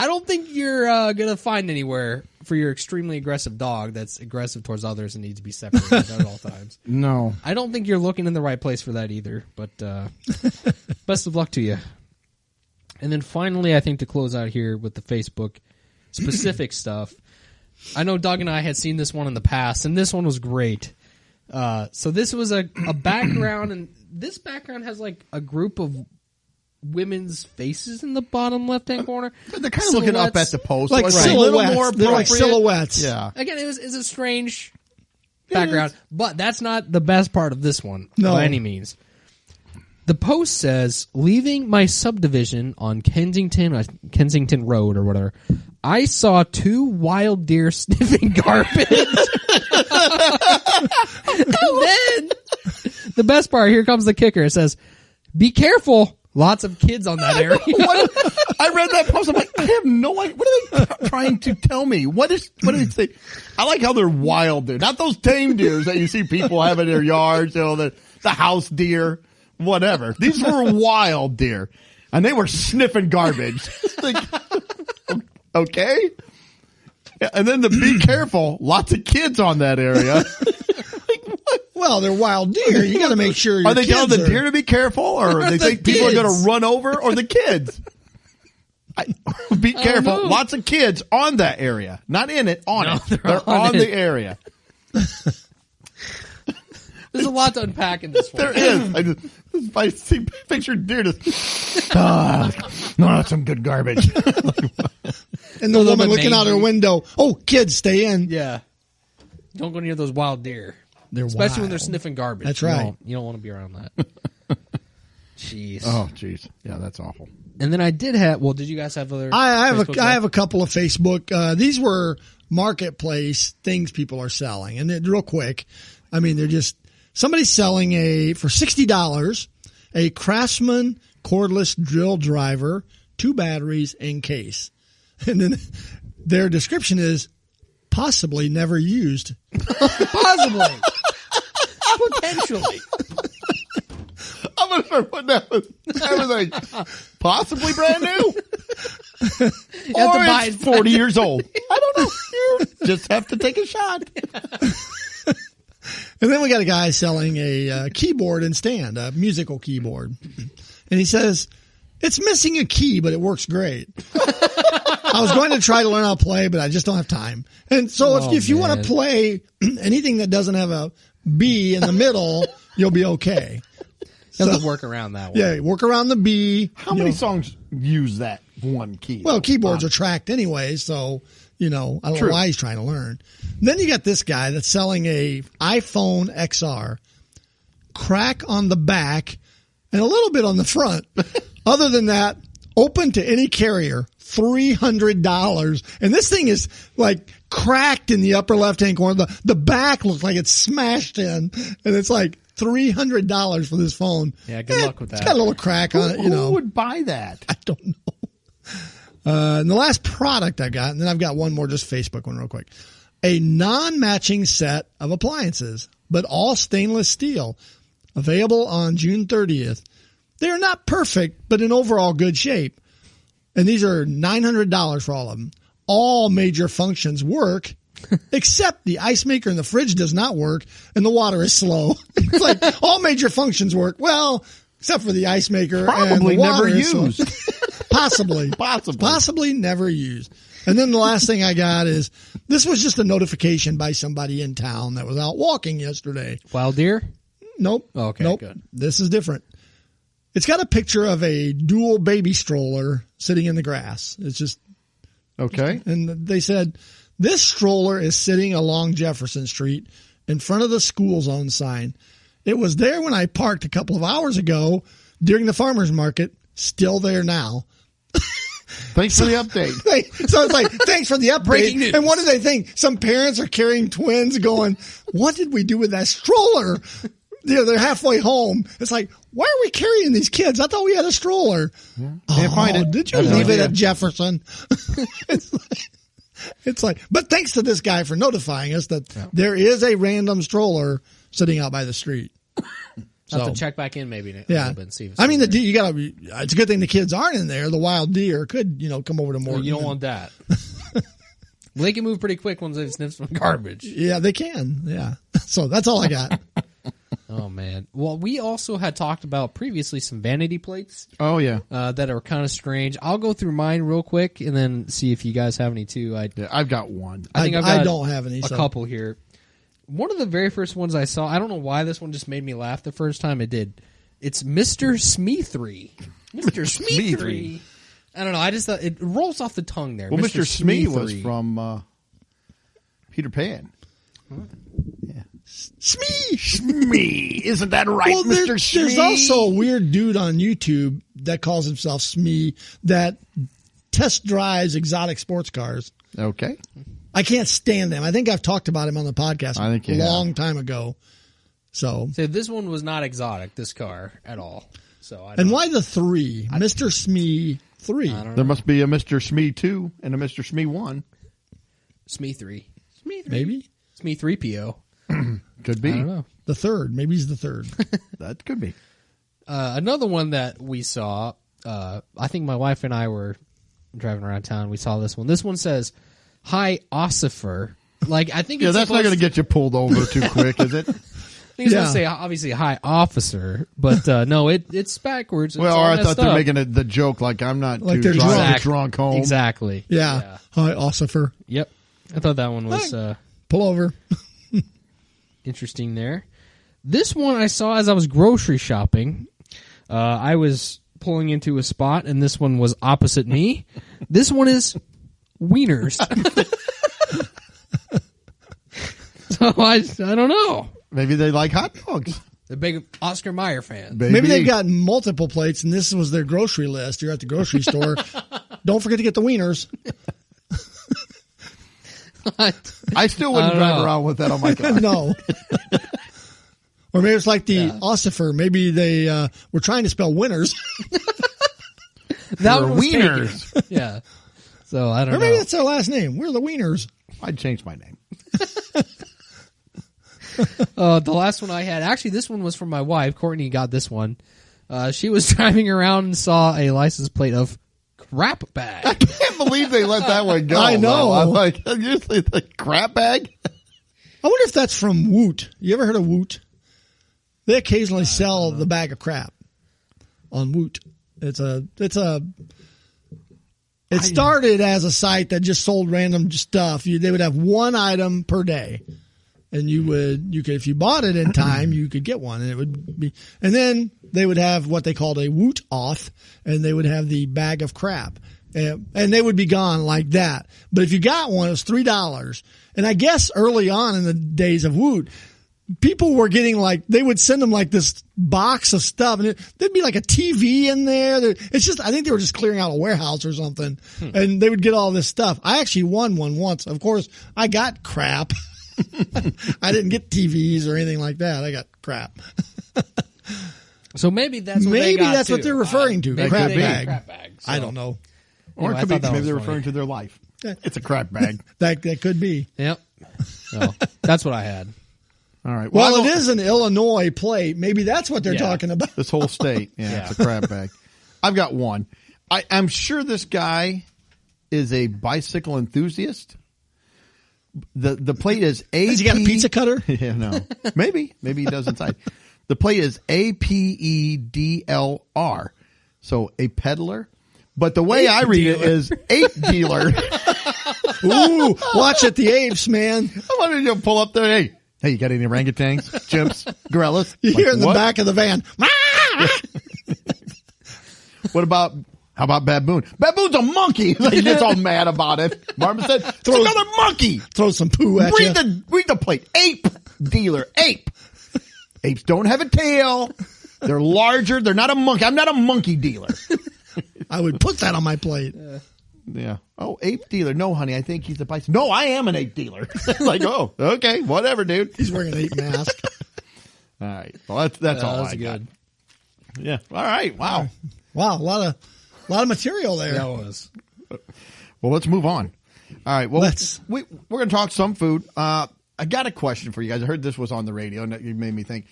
I don't think you're going to find anywhere for your extremely aggressive dog that's aggressive towards others and needs to be separated at all times. No. I don't think you're looking in the right place for that either, but best of luck to you. And then finally, I think to close out here with the Facebook specific stuff, I know Doug and I had seen this one in the past, and this one was great. So this was a background, and this background has like a group of women's faces in the bottom left-hand corner. They're kind of looking up at the post. Like so silhouettes. A little more They're like silhouettes. Yeah. Again, it's a strange background, but that's not the best part of this one by any means. The post says, leaving my subdivision on Kensington Road or whatever, I saw 2 wild deer sniffing garbage. And then, the best part, here comes the kicker. It says, be careful. Lots of kids on that area. I read that post. I'm like, I have no idea. What are they trying to tell me? What do they say? I like how they're wild deer, not those tame deers that you see people have in their yards, the house deer, whatever. These were wild deer, and they were sniffing garbage. Like, okay. And then the be careful, lots of kids on that area. Well, they're wild deer. You got to make sure. Are they telling the deer to be careful, or they think people are going to run over, or the kids? Be careful. Lots of kids on that area, not in it, on it. They're on the area. There's a lot to unpack in this one. There is. I see pictured deer just. No, that's some good garbage. And the woman looking out her window. Oh, kids, stay in. Yeah. Don't go near those wild deer. Especially when they're sniffing garbage. That's right. You don't want to be around that. Jeez. Oh, jeez. Yeah, that's awful. And then I did have. Well, did you guys have other? I have a couple of Facebook. These were marketplace things people are selling, and real quick. I mean, they're just somebody's selling for $60 a Craftsman cordless drill driver, 2 batteries, and case, and then their description is possibly never used. Possibly. Potentially. I'm going to start putting everything possibly brand new. Or it's 40 years old. I don't know. You just have to take a shot. And then we got a guy selling a keyboard and stand, a musical keyboard. And he says, it's missing a key, but it works great. I was going to try to learn how to play, but I just don't have time. And so if you want to play anything that doesn't have a B in the middle, you'll be okay. You have to work around that one. Yeah, work around the B. How many songs use that one key? Well, keyboards are tracked anyway, so, I don't know why he's trying to learn. Then you got this guy that's selling a iPhone XR, crack on the back, and a little bit on the front. Other than that, open to any carrier, $300. And this thing is like cracked in the upper left-hand corner. The back looks like it's smashed in, and it's like $300 for this phone. Yeah, good luck with that. It's got a little crack on it, Who would buy that? I don't know. And the last product I got, and then I've got one more, just Facebook one real quick. A non-matching set of appliances, but all stainless steel, available on June 30th. They're not perfect, but in overall good shape. And these are $900 for all of them. All major functions work, except the ice maker in the fridge does not work, and the water is slow. It's like all major functions work. Well, except for the ice maker. Probably and the water never is slow. used. Possibly never used. And then the last thing I got is, this was just a notification by somebody in town that was out walking yesterday. Wild deer? Nope. Okay, nope. Good. This is different. It's got a picture of a dual baby stroller sitting in the grass. It's just okay. And they said, this stroller is sitting along Jefferson Street in front of the school zone sign. It was there when I parked a couple of hours ago during the farmer's market. Still there now. Thanks for the update. So it's like, thanks for the update. Breaking news. And what do they think? Some parents are carrying twins going, what did we do with that stroller? They're halfway home. It's like, why are we carrying these kids? I thought we had a stroller. Yeah. Can't find it. Did you leave it at Jefferson? It's like, but thanks to this guy for notifying us that there is a random stroller sitting out by the street. I'll have to check back in maybe a little bit and see if it's it's a good thing the kids aren't in there. The wild deer could, come over to Morton. You don't want that. Well, they can move pretty quick once they've sniffed some garbage. Yeah, they can. Yeah. So that's all I got. Oh, man. Well, we also had talked about previously some vanity plates. Oh, yeah. That are kind of strange. I'll go through mine real quick and then see if you guys have any too. I've got one. I don't have any. A couple here. One of the very first ones I saw, I don't know why this one just made me laugh the first time it did. It's Mr. Smeethry. Mr. Smeethry. I don't know. I just thought it rolls off the tongue there. Well, Mr. Smee was from Peter Pan. Yeah. Smee. Isn't that right, Well, Mr. Smee? there's also a weird dude on YouTube that calls himself Smee that test drives exotic sports cars. Okay. I can't stand them. I think I've talked about him on the podcast a long time ago. So this one was not exotic, this car, at all. And why the 3? Mr. Smee 3. There must be a Mr. Smee 2 and a Mr. Smee 1. Smee 3. Maybe? Smee 3PO. Could be. I don't know. The 3rd. Maybe he's the 3rd. That could be. Another one that we saw, I think my wife and I were driving around town. We saw this one. This one says, "Hi, Ossifer." Like, I think it's that's not going to get you pulled over too quick, is it? I think it's going to say, obviously, "Hi, Officer," but no, it's backwards. It's Well, all or I messed thought they're up. making the joke like I'm not Like too they're drunk home. Exactly. Yeah. Hi, Ossifer. Yep. I thought that one was Pull over. interesting there. This one I saw as I was grocery shopping. I was pulling into a spot, and this one was opposite me. This one is wieners. So I don't know. Maybe they like hot dogs. The big Oscar Mayer fan. Maybe they've got multiple plates, and this was their grocery list. You're at the grocery store. Don't forget to get the wieners. I still wouldn't drive around with that on my car. No. Or maybe it's like the Ossifer. Maybe they were trying to spell winners. That one was wieners. taken. Yeah. So I don't Or know. maybe that's their last name. We're the wieners. I'd change my name. The last one I had, actually, this one was from my wife. Courtney got this one. She was driving around and saw a license plate of crap I bag. can't believe they let that one go. I know. Though. I'm like, usually the crap bag. I wonder if that's from Woot. You ever heard of Woot? They occasionally sell the bag of crap on Woot. It started as a site that just sold random stuff. They would have one item per day, and you could if you bought it in time, you could get one, and it would be. And then they would have what they called a Woot off, and they would have the bag of crap, and they would be gone like that. But if you got one, it was $3. And I guess early on in the days of Woot, people were getting they would send them this box of stuff, and there'd be like a TV in there. It's just, I think they were just clearing out a warehouse or something, and they would get all this stuff. I actually won one once. Of course, I got crap. I didn't get TVs or anything like that. I got crap. So maybe that's what they're referring to. Maybe Crap they bag. Crap bag. So, I don't know. Or anyway, it could be that maybe was they're funny. referring to their life. It's a crap bag. That could be. Yep. So that's what I had. All right. Well, it is an Illinois plate. Maybe that's what they're talking about. This whole state. Yeah, it's a crap bag. I've got one. I'm sure this guy is a bicycle enthusiast. The plate is AP. Has he got a pizza cutter? Yeah, no. Maybe he does inside. The plate is APEDLR. So a peddler. But the way I read it is ape dealer. Ooh, watch it, the apes, man. I wanted you to pull up there. Hey, you got any orangutans, chimps, gorillas? You hear in the what? back of the van. How about baboon? Baboon's a monkey. He gets all mad about it. Marvin said, it's another monkey. Throw some poo at you. Read the plate. Ape dealer. Ape. Apes don't have a tail. They're larger. They're not a monkey. I'm not a monkey dealer. I would put that on my plate. Yeah. Oh, ape dealer. No, honey, I think he's a bicycle. No, I am an ape dealer. Like, oh, okay, whatever, dude. He's wearing an ape mask. All right. Well, that's all I good. got. Yeah. All right. Wow. Wow, a lot of material there. That was. Well, let's move on. All right. Well, Let's. we're going to talk some food. I got a question for you guys. I heard this was on the radio, and it made me think.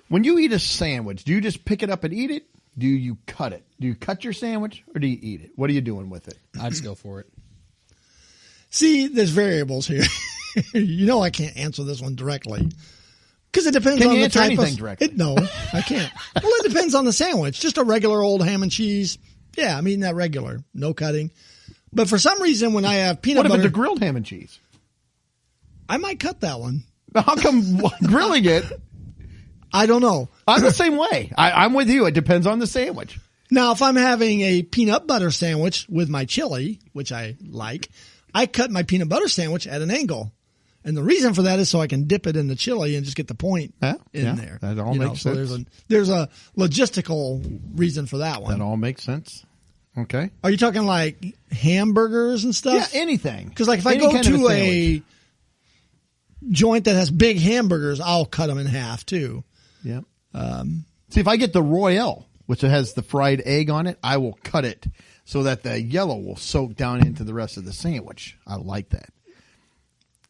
When you eat a sandwich, do you just pick it up and eat it? Do you cut it? Do you cut your sandwich, or do you eat it? What are you doing with it? I'd just go for it. See, there's variables here. I can't answer this one directly. Because it depends on the type anything of... directly? No, I can't. Well, it depends on the sandwich. Just a regular old ham and cheese. Yeah, I'm eating that regular. No cutting. But for some reason, when I have peanut What butter... if it's a grilled ham and cheese? I might cut that one. How come grilling it? I don't know. I'm the same way. I'm with you. It depends on the sandwich. Now, if I'm having a peanut butter sandwich with my chili, which I like, I cut my peanut butter sandwich at an angle. And the reason for that is so I can dip it in the chili and just get the point in there. That all makes sense. So there's a logistical reason for that one. That all makes sense. Okay. Are you talking like hamburgers and stuff? Yeah, anything. Because like if I go to a joint that has big hamburgers, I'll cut them in half too. Yeah. See, if I get the Royale, which has the fried egg on it, I will cut it so that the yellow will soak down into the rest of the sandwich. I like that.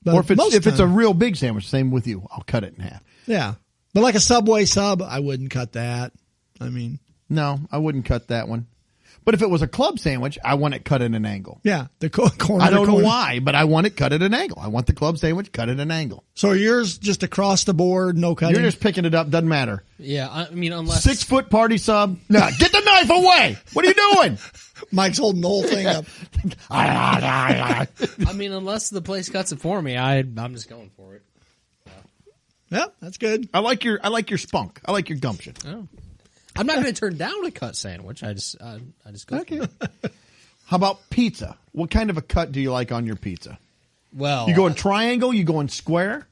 But or if it's a real big sandwich, same with you. I'll cut it in half. Yeah. But like a Subway sub, I wouldn't cut that. I mean. No, I wouldn't cut that one. But if it was a club sandwich, I want it cut at an angle. Yeah. The corner. I don't know why, but I want it cut at an angle. I want the club sandwich cut at an angle. So yours just across the board, no cutting? You're just picking it up. Doesn't matter. Yeah, I mean, unless 6 foot party sub. No, get the knife away. What are you doing? Mike's holding the whole thing up. I mean, unless the place cuts it for me, I'm just going for it. Yeah, that's good. I like your spunk. I like your gumption. Oh. I'm not going to turn down a cut sandwich. I just go. Okay. How about pizza? What kind of a cut do you like on your pizza? Well, You going triangle? You going square?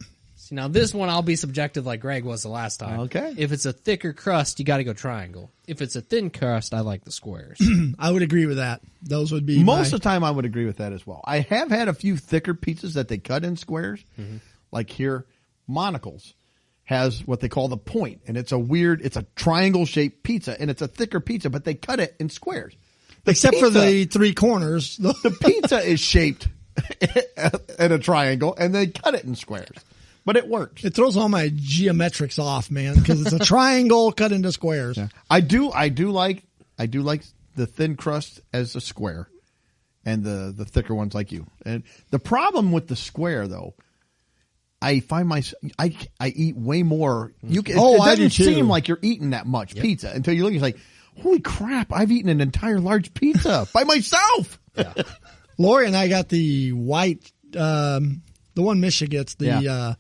see, now this one I'll be subjective like Greg was the last time. Okay. If it's a thicker crust, you got to go triangle. If it's a thin crust, I like the squares. I would agree with that. Those would be Most of the time, I would agree with that as well. I have had a few thicker pizzas that they cut in squares. Mm-hmm. Like here, Monocle's has what they call the point, and it's a triangle-shaped pizza, and it's a thicker pizza, but they cut it in squares. Except for the 3 corners. The pizza is shaped in a triangle, and they cut it in squares. But it works. It throws all my geometrics off, man, because it's a triangle cut into squares. Yeah. I do like the thin crust as a square, and the thicker ones like you. And the problem with the square, though, I find I eat way more. It doesn't seem like you're eating that much pizza until you look. It's like, holy crap! I've eaten an entire large pizza by myself. Yeah. Lori and I got the white, the one Misha gets, the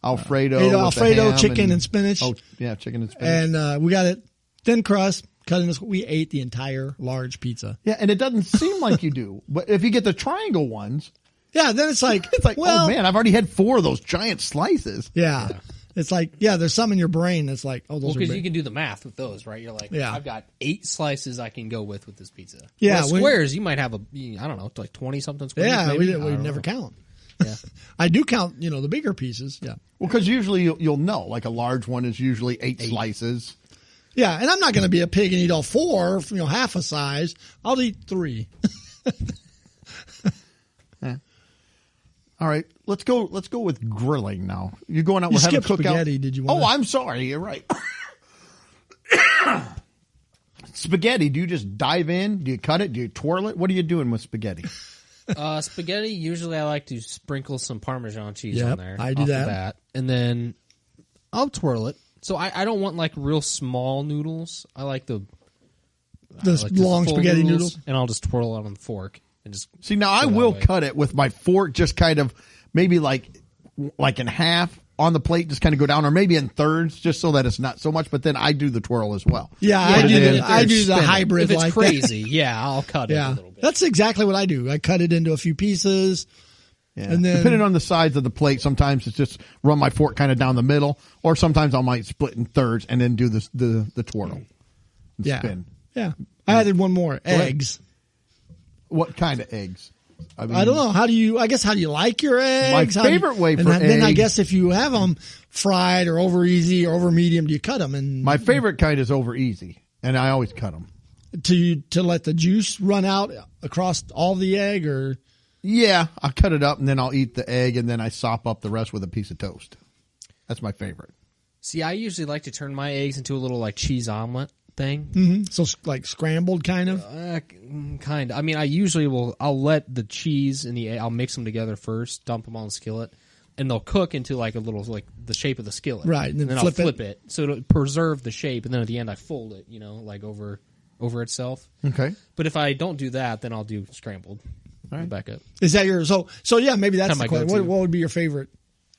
Alfredo chicken and spinach. Oh yeah, chicken and spinach. And we got it thin crust. We ate the entire large pizza. Yeah, and it doesn't seem like you do. But if you get the triangle ones. Yeah, then it's like, oh man, I've already had 4 of those giant slices. Yeah. It's like, there's some in your brain that's like, oh, those are because big. you can do the math with those, right? You're like, I've got 8 slices I can go with this pizza. Yeah. Squares, you might have I don't know, like 20-something squares. Yeah, maybe? we never count. Yeah. I do count, the bigger pieces. Yeah. Well, because usually you'll know, like a large one is usually 8 slices. Yeah, and I'm not going to be a pig and eat all 4, half a size. I'll eat 3. Yeah. All right, let's go with grilling now. You're going out. You We're having skipped cookout. spaghetti. Did you? Oh, I'm sorry. You're right. Spaghetti. Do you just dive in? Do you cut it? Do you twirl it? What are you doing with spaghetti? Spaghetti. Usually, I like to sprinkle some Parmesan cheese on there. I do off that. The bat, and then I'll twirl it. So I don't want like real small noodles. I like the long spaghetti noodles, and I'll just twirl it on the fork. And just see, now I will cut it with my fork, just kind of maybe like in half on the plate, just kind of go down, or maybe in thirds, just so that it's not so much. But then I do the twirl as well. Yeah, I do the hybrid. If it's like crazy, that. I'll cut it a little bit. That's exactly what I do. I cut it into a few pieces. Yeah. And then, depending on the size of the plate, sometimes it's just run my fork kind of down the middle, or sometimes I might split in thirds and then do the twirl. And spin. Yeah. I added one more. Eggs. What kind of eggs? I mean, I don't know. How do you like your eggs? My favorite way for eggs. Then I guess if you have them fried or over easy or over medium, do you cut them? And my favorite kind is over easy, and I always cut them. To let the juice run out across all the egg, or yeah, I'll cut it up and then I'll eat the egg and then I sop up the rest with a piece of toast. That's my favorite. See, I usually like to turn my eggs into a little like cheese omelet thing. Mm-hmm. So like scrambled kind of? Kind of. I mean, I'll let the cheese and the egg, I'll mix them together first, dump them on the skillet, and they'll cook into like a little, like the shape of the skillet. Right. And then I'll flip it. So it'll preserve the shape, and then at the end I fold it, like over itself. Okay. But if I don't do that, then I'll do scrambled. All right. Back up. Is that your, so yeah, maybe that's Kinda the question. go-to. What would be your favorite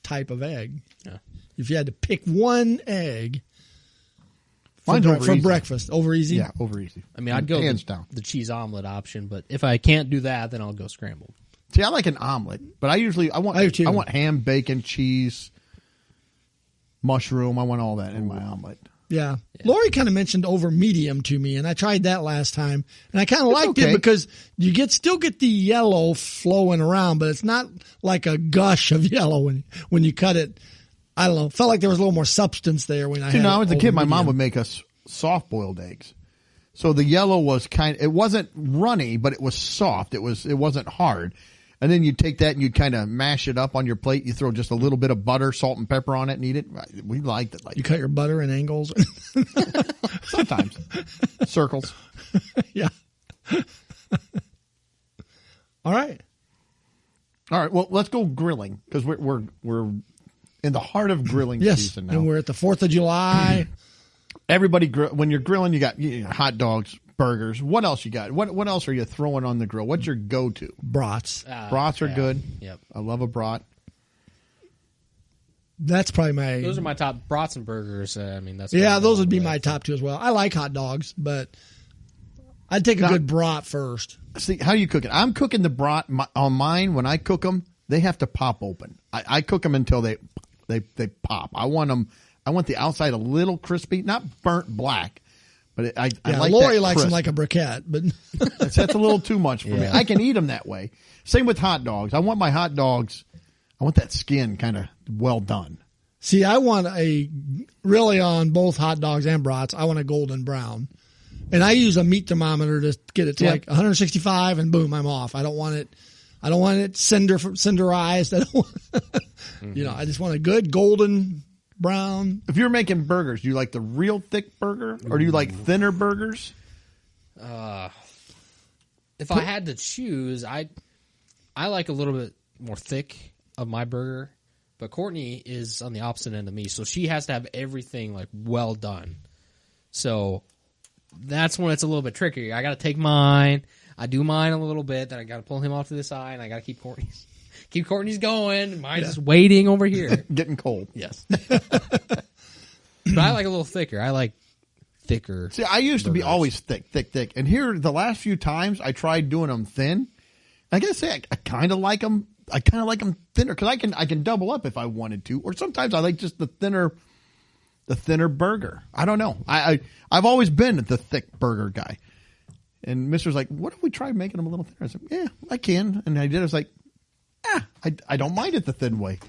type of egg? Yeah. If you had to pick one egg Mine's over for easy. breakfast, over easy? Yeah, over easy. I mean, I'd go hands down. the cheese omelet option, but if I can't do that, then I'll go scrambled. See, I like an omelet, but I do too. want ham, bacon, cheese, mushroom. I want all that in my omelet. Yeah. Lori kind of mentioned over medium to me, and I tried that last time, and I kind of liked it because you still get the yellow flowing around, but it's not like a gush of yellow when you cut it. I don't know. Felt like there was a little more substance there when I had it. I was a kid, my mom medium. would make us soft-boiled eggs. So the yellow was it wasn't runny, but it was soft. It wasn't hard. And then you'd take that and you'd kind of mash it up on your plate. You throw just a little bit of butter, salt, and pepper on it and eat it. We liked it. You cut your butter in angles? Sometimes. Circles. Yeah. All right. Well, let's go grilling because we're in the heart of grilling season now. And we're at the 4th of July. Everybody, when you're grilling, you got hot dogs, burgers. What else you got? What else are you throwing on the grill? What's your go-to? Brats. Brats are good. Yep. I love a brat. That's probably Those are my top brats and burgers. That's those would be my top 2 as well. I like hot dogs, but I'd take a good brat first. See, how you cook it? I'm cooking the brat on mine. When I cook them, they have to pop open. I cook them until they pop. I want the outside a little crispy, not burnt black. But I like Lori that likes crisp. them like a briquette, but that's a little too much for me. I can eat them that way. Same with hot dogs. I want my hot dogs. I want that skin kind of well done. See, I want really on both hot dogs and brats, I want a golden brown. And I use a meat thermometer to get it to like 165 and boom, I'm off. I don't want it cinderized. I don't want, I just want a good golden brown. If you're making burgers, do you like the real thick burger or do you like thinner burgers? If I had to choose, I like a little bit more thick of my burger, but Courtney is on the opposite end of me, so she has to have everything like well done. So that's when it's a little bit trickier. I got to take mine. I do mine a little bit, then I got to pull him off to the side, and I got to keep Courtney's going. Mine's just waiting over here. Getting cold. Yes. But I like a little thicker. I like thicker. See, I used to be always thick. And here, the last few times, I tried doing them thin. I gotta say, I kind of like them. I kind of like them thinner because I can double up if I wanted to. Or sometimes I like just the thinner burger. I don't know. I've always been the thick burger guy. And Mister's like, what if we try making them a little thinner? I said, yeah, I can. And I did. I was like, I don't mind it the thin way.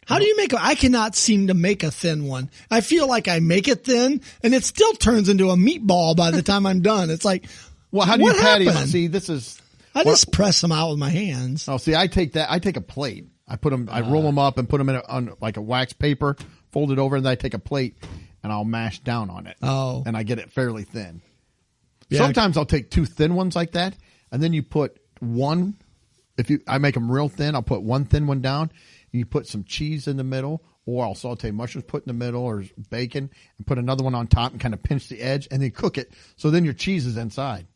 How do you I cannot seem to make a thin one. I feel like I make it thin and it still turns into a meatball by the time I'm done. It's like, well, how do you patty them? See, this is. I just press them out with my hands. Oh, see, I take a plate. I roll them up and put them on like a wax paper, fold it over, and then I take a plate and I'll mash down on it. Oh. And I get it fairly thin. Yeah. Sometimes I'll take 2 thin ones like that, and then you put one. I make them real thin, I'll put one thin one down, and you put some cheese in the middle, or I'll saute mushrooms, put in the middle, or bacon, and put another one on top and kind of pinch the edge, and then cook it. So then your cheese is inside.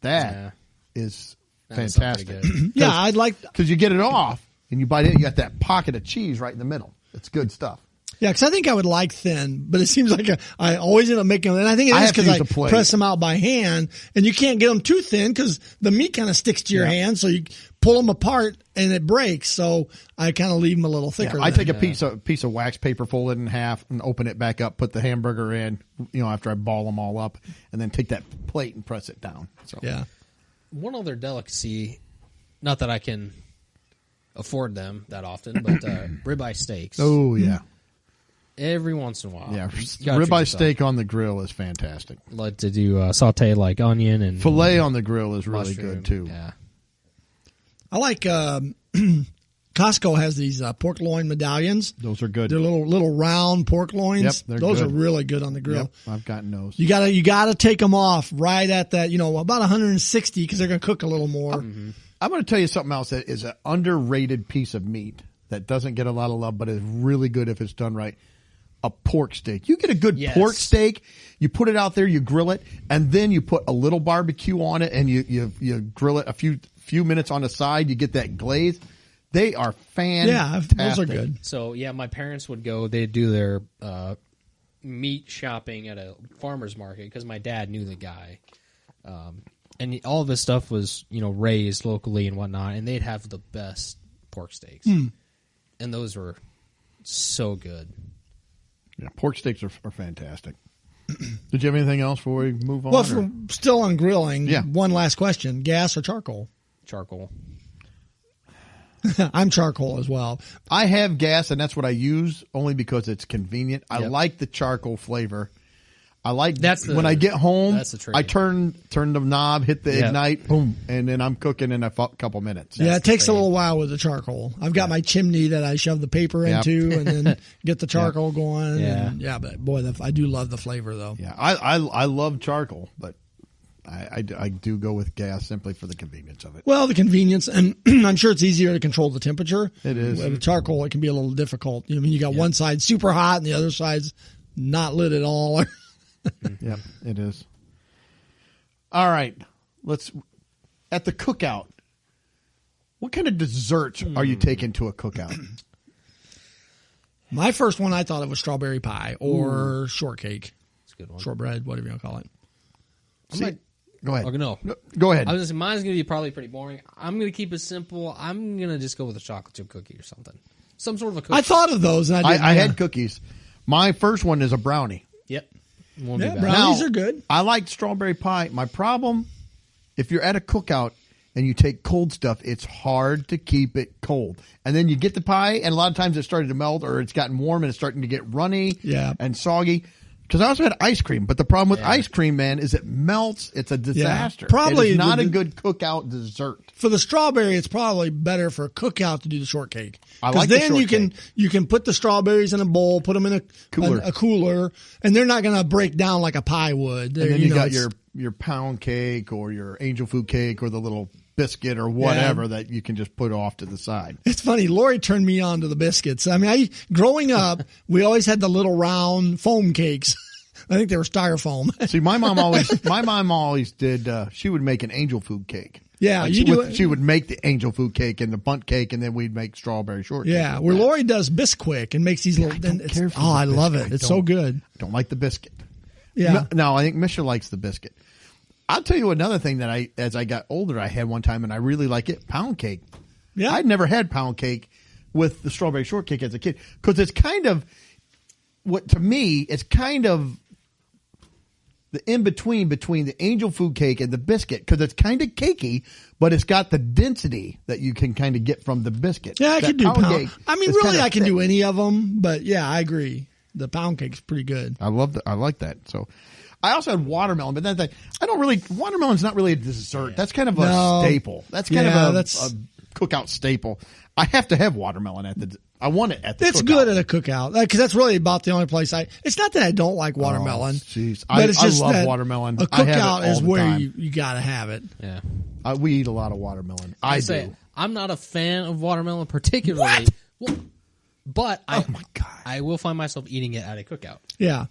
That is fantastic. Yeah, I'd like because you get it off and you bite it. You got that pocket of cheese right in the middle. It's good stuff. Yeah, because I think I would like thin, but it seems like I always end up making them. And I think it is because I press them out by hand, and you can't get them too thin because the meat kind of sticks to your hand, so you pull them apart and it breaks. So I kind of leave them a little thicker. I take a piece of wax paper, fold it in half, and open it back up. Put the hamburger in, after I ball them all up, and then take that plate and press it down. So one other delicacy, not that I can afford them that often, but ribeye steaks. Oh yeah. Every once in a while. Yeah, ribeye steak on the grill is fantastic. Like to do saute like onion and filet on the grill is really good too. Yeah, I like Costco has these pork loin medallions. Those are good. They're little round pork loins. Yep, those good. are really good on the grill. Yep, I've gotten those. You gotta take them off right at that. About 160 because they're gonna cook a little more. I'm going to tell you something else that is an underrated piece of meat that doesn't get a lot of love, but is really good if it's done right. A pork steak. You get a good pork steak, you put it out there, you grill it, and then you put a little barbecue on it, and you grill it a few minutes on the side. You get that glaze. They are fantastic. Yeah, those are good. So my parents would go. They'd do their meat shopping at a farmer's market because my dad knew the guy. And all of his stuff was, raised locally and whatnot, and they'd have the best pork steaks. And those were so good. Yeah, pork steaks are fantastic. Did you have anything else before we move on? Well, if we're still on grilling, Yeah. one last question. Gas or charcoal? Charcoal. I'm charcoal as well. I have gas, and that's what I use only because it's convenient. I like the charcoal flavor. I like when I get home, I turn the knob, hit the ignite, boom, and then I'm cooking in a couple minutes. Yeah, it takes a little while with the charcoal. I've got my chimney that I shove the paper into and then get the charcoal going. Yeah. And, but boy, I do love the flavor though. Yeah, I love charcoal, but I do go with gas simply for the convenience of it. Well, the convenience, and I'm sure it's easier to control the temperature. It is. With charcoal, it can be a little difficult. I mean, you got one side super hot and the other side's not lit at all. Yep, it is. All right, at the cookout, what kind of desserts are you taking to a cookout? My first one, I thought it was strawberry pie or shortcake. It's a good one. Shortbread, whatever you want to call it. Go ahead. Okay, no. Go ahead. I was gonna say, mine's going to be probably pretty boring. I'm going to keep it simple. I'm going to just go with a chocolate chip cookie or something. Some sort of a cookie. I thought of those. And I had cookies. My first one is a brownie. Yep. Won't be bad. Brownies are good. I like strawberry pie. My problem, if you're at a cookout and you take cold stuff, it's hard to keep it cold. And then you get the pie, and a lot of times it's starting to melt or it's gotten warm and it's starting to get runny and soggy. Because I also had ice cream, but the problem with ice cream, man, is it melts. It's a disaster. Probably it is not a good cookout dessert. For the strawberry, it's probably better for a cookout to do the shortcake. I like then the shortcake. you can put the strawberries in a bowl, put them in a cooler, and they're not going to break down like a pie would. And then you got your pound cake or your angel food cake or the little biscuit or whatever that you can just put off to the side. It's funny. Lori turned me on to the biscuits. I mean, growing up, we always had the little round foam cakes. I think they were styrofoam. See, my mom always did. She would make an angel food cake. Yeah, she would make the angel food cake and the bundt cake, and then we'd make strawberry shortcake. Yeah, where Lori does Bisquick and makes these little. I love it. It's so good. I don't like the biscuit. Yeah. No, I think Misha likes the biscuit. I'll tell you another thing that as I got older, I had one time, and I really like it. Pound cake. Yeah, I'd never had pound cake with the strawberry shortcake as a kid because it's kind of to me, it's kind of the in-between the angel food cake and the biscuit, because it's kind of cakey, but it's got the density that you can kind of get from the biscuit. Yeah, I can do pound cake. I mean, really, I can thick. do any of them, but yeah, I agree. The pound cake's pretty good. I like that. So I also had watermelon, but then watermelon's not really a dessert. Yeah. That's kind of a staple. That's kind of a cookout staple. I have to have watermelon I want it at the cookout. It's good at a cookout, because that's really about the only place it's not that I don't like watermelon. Jeez. But it's just I love that watermelon. A cookout is where you got to have it. Yeah. We eat a lot of watermelon. I do. I'm not a fan of watermelon particularly. What? Well, but oh my God. I will find myself eating it at a cookout. Yeah.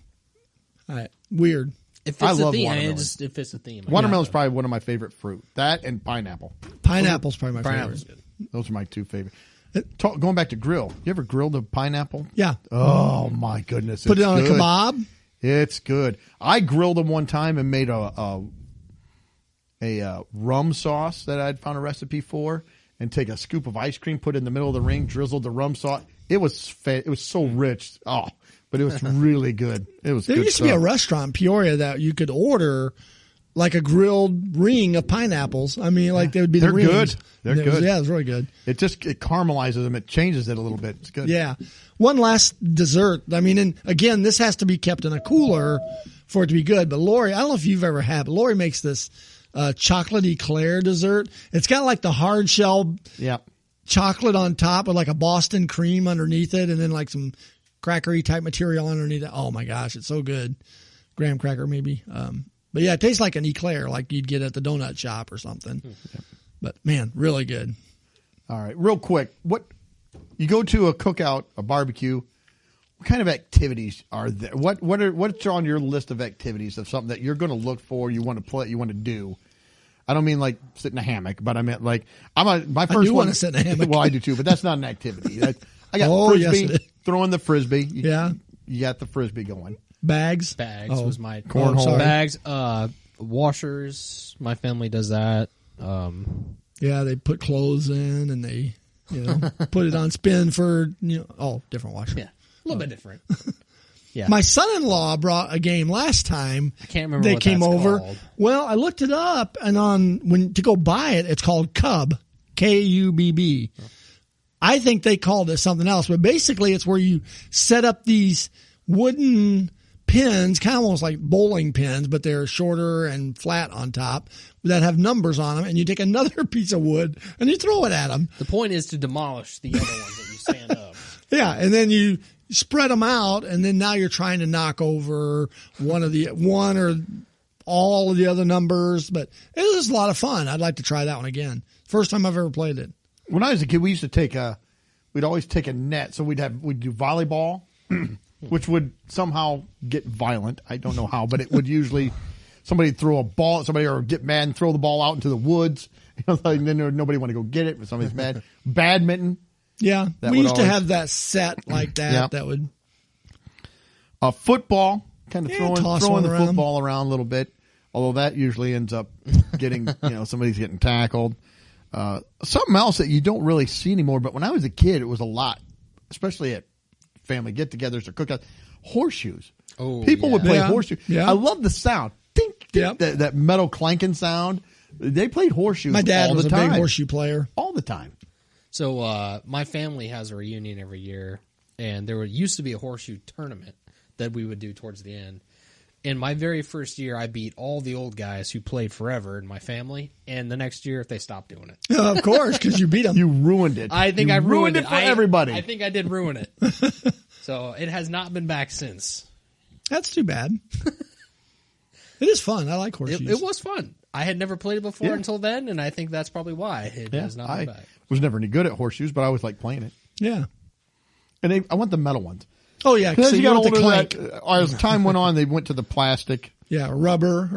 Weird. If it's love theme, watermelon. If it's a theme. Watermelon's probably one of my favorite fruit. That and pineapple. Pineapple's probably my favorite. Good. Those are my two favorite. Going back to grill. You ever grilled a pineapple? Yeah. Oh my goodness. Put it on a kebab? It's good. I grilled them one time and made a rum sauce that I'd found a recipe for, and take a scoop of ice cream, put it in the middle of the ring, drizzled the rum sauce. It was so rich. Oh, but it was really good. It was. There good used to be a restaurant in Peoria that you could order like a grilled ring of pineapples. I mean, like they would be the rings. Good. They're good. Yeah, it was really good. It caramelizes them. It changes it a little bit. It's good. Yeah. One last dessert. I mean, and again, this has to be kept in a cooler for it to be good. But Lori, I don't know if you've ever had, but Lori makes this chocolate eclair dessert. It's got like the hard shell chocolate on top with like a Boston cream underneath it, and then like some crackery type material underneath it. Oh my gosh, it's so good. Graham cracker maybe. But yeah, it tastes like an eclair, like you'd get at the donut shop or something. But man, really good. All right, real quick, you go to a cookout, a barbecue? What kind of activities are there? What's on your list of activities of something that you're going to look for? You want to play? You want to do? I don't mean like sit in a hammock, but I meant like my first one. Want to sit in a hammock. Well, I do too, but that's not an activity. I got frisbee, throwing the frisbee. You got the frisbee going. Bags was my cornhole. bags. Washers, my family does that. Yeah, they put clothes in and they, put it on spin for, different washer. Yeah, a little bit different. Yeah. My son-in-law brought a game last time. I can't remember they what came that's over. called. Well, I looked it up, and to go buy it, it's called Cub, Kubb. I think they called it something else, but basically it's where you set up these wooden pins, kind of almost like bowling pins, but they're shorter and flat on top that have numbers on them, and you take another piece of wood and you throw it at them. The point is to demolish the other ones that you stand up. Yeah, and then you spread them out, and then now you're trying to knock over one or all of the other numbers. But it was a lot of fun. I'd like to try that one again. First time I've ever played it. When I was a kid, we used to we'd always take a net. So we'd do volleyball, which would somehow get violent. I don't know how, but it would usually, somebody throw a ball at somebody or get mad and throw the ball out into the woods. Then nobody want to go get it, but somebody's mad. Badminton. Yeah, we used to have that set like that. Yeah. That would. Football, kind of throwing the around. football around a little bit. Although that usually ends up getting, somebody's getting tackled. Something else that you don't really see anymore, but when I was a kid, it was a lot, especially at family get-togethers or cookouts. Horseshoes. Oh, People would play horseshoes. Yeah. I love the sound. Dink, dink, Yep. that metal clanking sound. They played horseshoes My dad all was the a time. big horseshoe player. All the time. So my family has a reunion every year, and there used to be a horseshoe tournament that we would do towards the end. In my very first year, I beat all the old guys who played forever in my family, and the next year, they stopped doing it. Of course, because you beat them. You ruined it. I think I ruined it for everybody. I think I did ruin it. So it has not been back since. That's too bad. It is fun. I like horseshoes. It was fun. I had never played it before until then, and I think that's probably why it has not been back. Was never any good at horseshoes, but I always liked playing it. Yeah. And I want the metal ones. Oh, yeah. Because So you you got want the older, clank. as time went on, they went to the plastic Yeah, rubber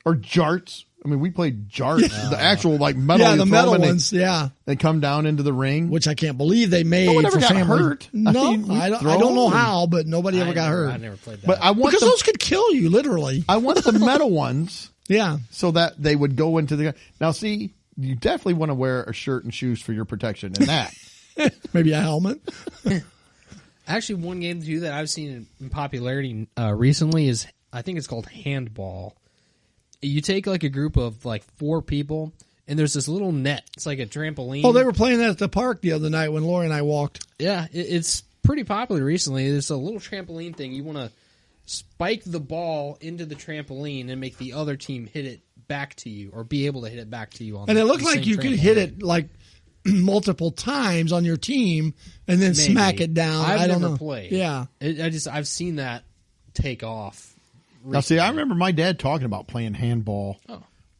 or jarts. I mean, we played jarts, the actual metal. Yeah, you the throw metal them and ones. Yeah. They come down into the ring. Which I can't believe they made No one ever for got family. hurt. No, I mean, I don't know how, but nobody ever got hurt. I never played that. But I want Because those could kill you, literally. I want the metal ones Yeah. so that they would go into the. Now, see, you definitely want to wear a shirt and shoes for your protection in that. Maybe a helmet. Actually, one game too that I've seen in popularity recently is, I think it's called handball. You take a group of 4 people, and there's this little net. It's like a trampoline. Oh, they were playing that at the park the other night when Lori and I walked. Yeah, it's pretty popular recently. It's a little trampoline thing. You want to spike the ball into the trampoline and make the other team hit it back to you, or be able to hit it back to you on. And it looked the like same you could trampoline. hit it multiple times on your team and then Maybe. smack it down. I've I don't never know. played. Yeah. I've seen that take off. Now, see, I remember my dad talking about playing handball,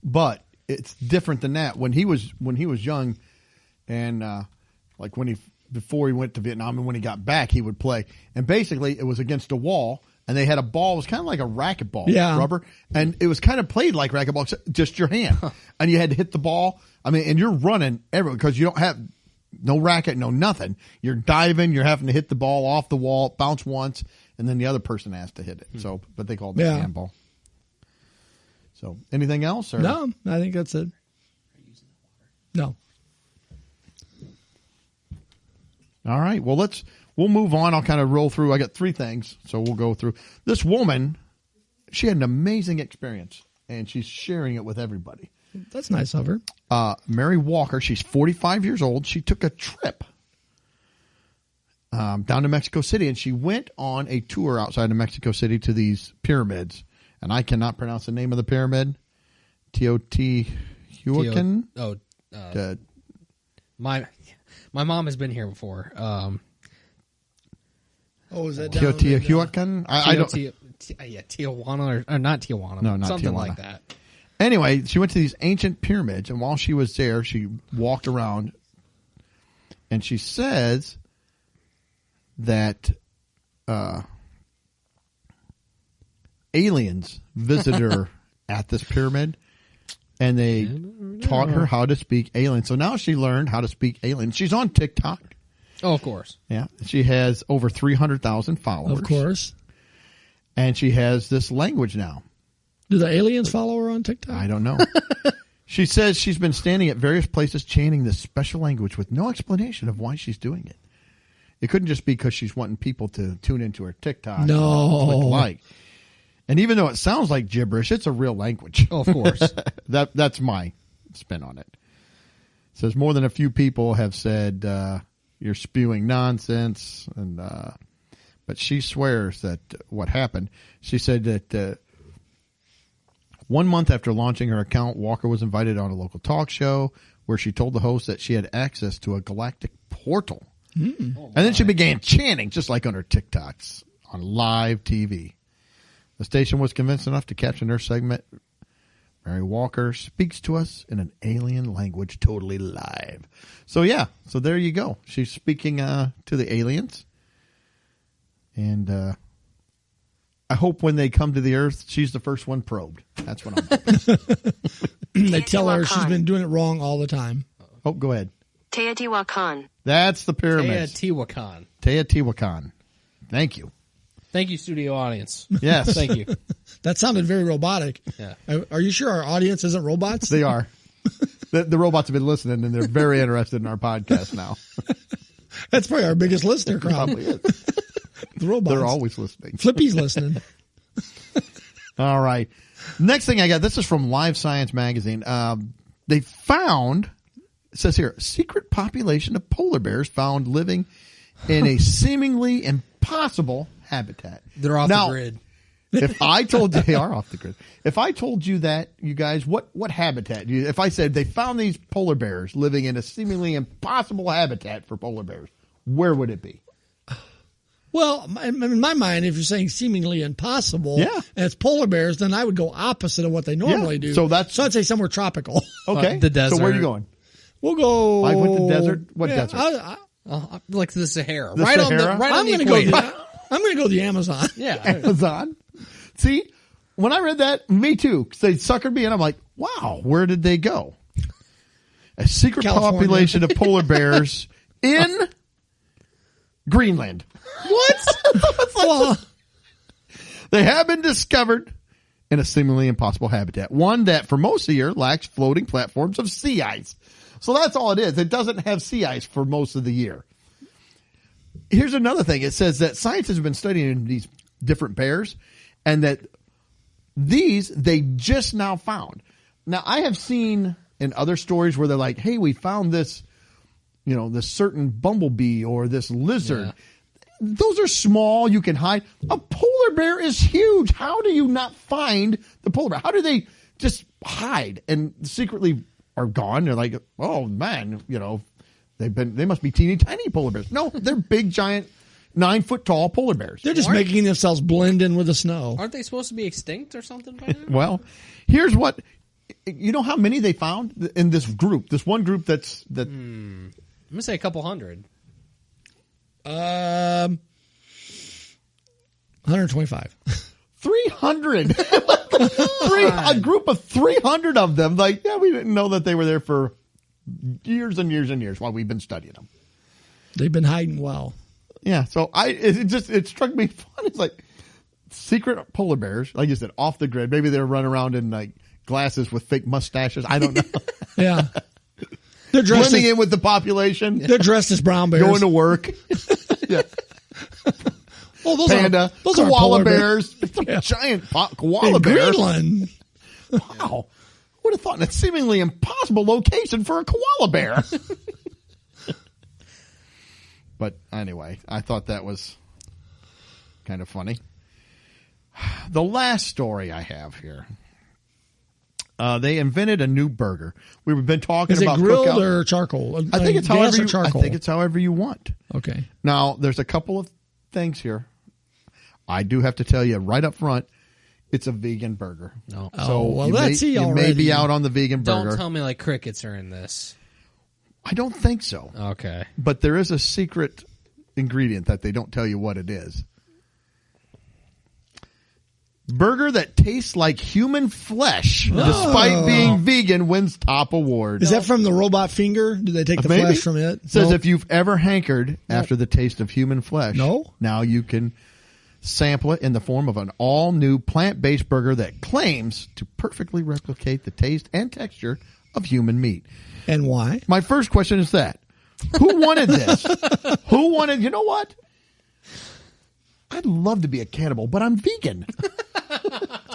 but it's different than that. When he was young, and before he went to Vietnam and when he got back, he would play. And basically, it was against a wall, and they had a ball. It was kind of like a racquetball, rubber, and it was kind of played like racquetball, except just your hand, and you had to hit the ball. I mean, and you're running everywhere because you don't have no racket, no nothing. You're diving. You're having to hit the ball off the wall, bounce once, and then the other person has to hit it. So, but they called it handball. So, anything else? Or? No, I think that's it. No. All right. Well, we'll move on. I'll kind of roll through. I got 3 things, so we'll go through. This woman, she had an amazing experience, and she's sharing it with everybody. That's nice of her. Mary Walker, she's 45 years old. She took a trip down to Mexico City, and she went on a tour outside of Mexico City to these pyramids. And I cannot pronounce the name of the pyramid. Teotihuacan? My mom has been here before. Is that Teotihuacan? I don't. Tijuana or not Tijuana. No, not something Tijuana. like that. Anyway, she went to these ancient pyramids, and while she was there, she walked around, and she says that aliens visited her at this pyramid, and they taught her how to speak alien. So now she learned how to speak alien. She's on TikTok. Oh, of course. Yeah, she has over 300,000 followers. Of course. And she has this language now. Do the aliens follow her on TikTok? I don't know. She says she's been standing at various places chanting this special language with no explanation of why she's doing it. It couldn't just be because she's wanting people to tune into her TikTok. No. Click like. And even though it sounds like gibberish, it's a real language. Oh, of course. That's my spin on it. It says more than a few people have said you're spewing nonsense, and but she swears that what happened. She said that 1 month after launching her account, Walker was invited on a local talk show where she told the host that she had access to a galactic portal. Mm. And then she began chanting, just like on her TikToks, on live TV. The station was convinced enough to caption her segment, Mary Walker speaks to us in an alien language, totally live. So, yeah, so there you go. She's speaking to the aliens. And I hope when they come to the Earth, she's the first one probed. That's what I'm hoping. They tell her she's been doing it wrong all the time. Oh, go ahead. Teotihuacan. That's the pyramids. Teotihuacan. Teotihuacan. Thank you. Thank you, studio audience. Yes. Thank you. That sounded very robotic. Yeah. Are you sure our audience isn't robots? They are. The robots have been listening, and they're very interested in our podcast now. That's probably our biggest listener crowd. Probably is. The robots. They're always listening. Flippy's listening. All right. Next thing I got, this is from Live Science Magazine. They found, it says here, secret population of polar bears found living in a seemingly impossible habitat. They're off Now, the grid. If I told you, they are off the grid. If I told you that, you guys, what habitat? If I said they found these polar bears living in a seemingly impossible habitat for polar bears, where would it be? Well, in my mind, if you're saying seemingly impossible, Yeah. and it's polar bears, then I would go opposite of what they normally do. So I'd say somewhere tropical. Okay. The desert. So where are you going? We'll go. I went to desert. What Yeah, desert? Like the Sahara. The right Sahara? on the I'm the going to go. equator. I'm going to go the Amazon. Yeah. Amazon. See, when I read that, me too. 'Cause they suckered me, and I'm like, wow, where did they go? A secret California. population of polar bears in Greenland. What? Well, They have been discovered in a seemingly impossible habitat, one that for most of the year lacks floating platforms of sea ice. So that's all it is. It doesn't have sea ice for most of the year. Here's another thing. It says that scientists have been studying these different bears, and that these they just now found. Now, I have seen in other stories where they're like, hey, we found this, this certain bumblebee or this lizard. Yeah. Those are small. You can hide. A polar bear is huge. How do you not find the polar bear? How do they just hide and secretly are gone? They're like, oh man, they must be teeny tiny polar bears. No, they're big, giant, 9 foot tall polar bears. they're just making themselves blend in with the snow. Aren't they supposed to be extinct or something by now? Well, here's what, you know how many they found in this group, this one group that. I'm going to say a couple hundred. 125. 300. A group of 300 of them. Like, yeah, we didn't know that they were there for years and years and years while we've been studying them. They've been hiding well. Yeah, so it struck me fun. It's like secret polar bears, like you said, off the grid. Maybe they're running around in like glasses with fake mustaches. I don't know. Yeah. They're dressed Blending in with the population. They're dressed as brown bears. Going to work. Yeah. Oh, those Panda. those are koala polar bears. Yeah. Giant koala In bears. Greenland. Wow. Who would have thought in a seemingly impossible location for a koala bear? But anyway, I thought that was kind of funny. The last story I have here. They invented a new burger. We've been talking Is it about grilled Cookouts. or charcoal? I think it's gas however or you, I charcoal. think it's however you want. Okay. Now, there's a couple of things here. I do have to tell you right up front, it's a vegan burger. No. Oh, well, you let's see you may already. be out on the vegan burger. Don't tell me like crickets are in this. I don't think so. Okay. But there is a secret ingredient that they don't tell you what it is. Burger that tastes like human flesh, despite being vegan, wins top award. Is that from the robot finger? Do they take the Maybe. flesh from it? Says No? if you've ever hankered after the taste of human flesh, No. now you can sample it in the form of an all-new plant-based burger that claims to perfectly replicate the taste and texture of human meat. And why? My first question is that. Who wanted this? Who wanted, you know what? I'd love to be a cannibal, but I'm vegan.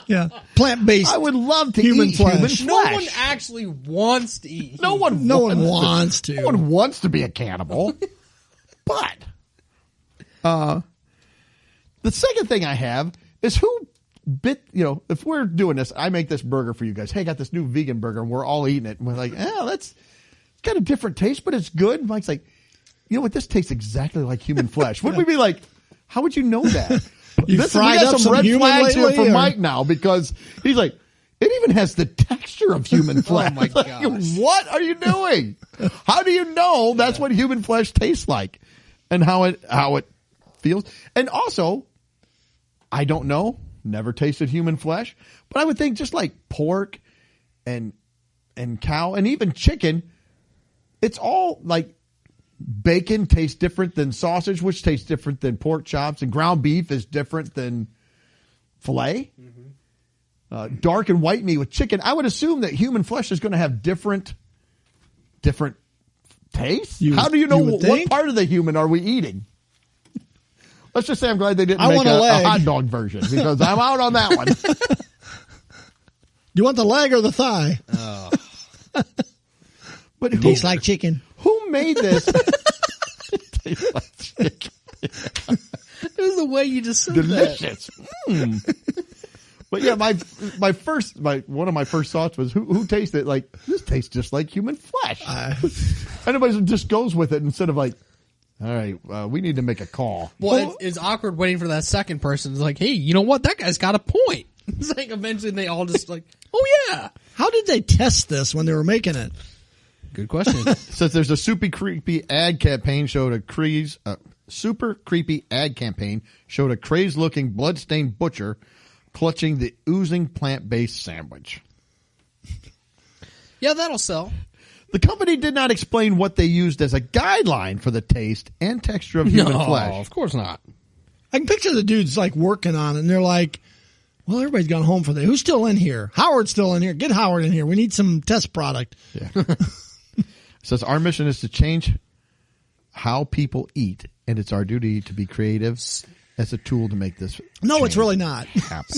Yeah. Plant-based. I would love to human eat flesh. human flesh. No one actually wants to eat. No one wants to. No one wants to be a cannibal. But the second thing I have is who if we're doing this, I make this burger for you guys. Hey, I got this new vegan burger, and we're all eating it. And we're like, it's got a different taste, but it's good. And Mike's like, you know what? This tastes exactly like human flesh. Wouldn't we be like, how would you know that? You we fried got up some red human flags here lately, for or- Mike now because he's like, it even has the texture of human flesh. Oh my Like, gosh. what are you doing? How do you know that's what human flesh tastes like and how it feels? And also, I don't know, never tasted human flesh, but I would think just like pork and cow and even chicken, it's all like bacon tastes different than sausage, which tastes different than pork chops, and ground beef is different than filet. Dark and white meat with chicken. I would assume that human flesh is going to have different tastes. How do you know would what think? part of the human are we eating? Let's just say I'm glad they didn't I make want a a leg. hot dog version because I'm out on that one. You want the leg or the thigh? But Tastes like chicken. who made this? Tastes like chicken. It was the way you just said that. Delicious. But yeah, one of my first thoughts was who tasted it like this tastes just like human flesh. Anybody just goes with it instead of like, all right, we need to make a call. Well, it's awkward waiting for that second person. It's like, hey, you know what? That guy's got a point. It's like eventually they all just like, oh yeah. How did they test this when they were making it? Good question. It says there's a super creepy ad campaign showed a crazed looking bloodstained butcher clutching the oozing plant-based sandwich. Yeah, that'll sell. The company did not explain what they used as a guideline for the taste and texture of human flesh. Of course not. I can picture the dudes like working on it, and they're like, well, everybody's gone home for that. Who's still in here? Howard's still in here. Get Howard in here. We need some test product. Yeah. It says our mission is to change how people eat, and it's our duty to be creative as a tool to make this No, it's really not. happen.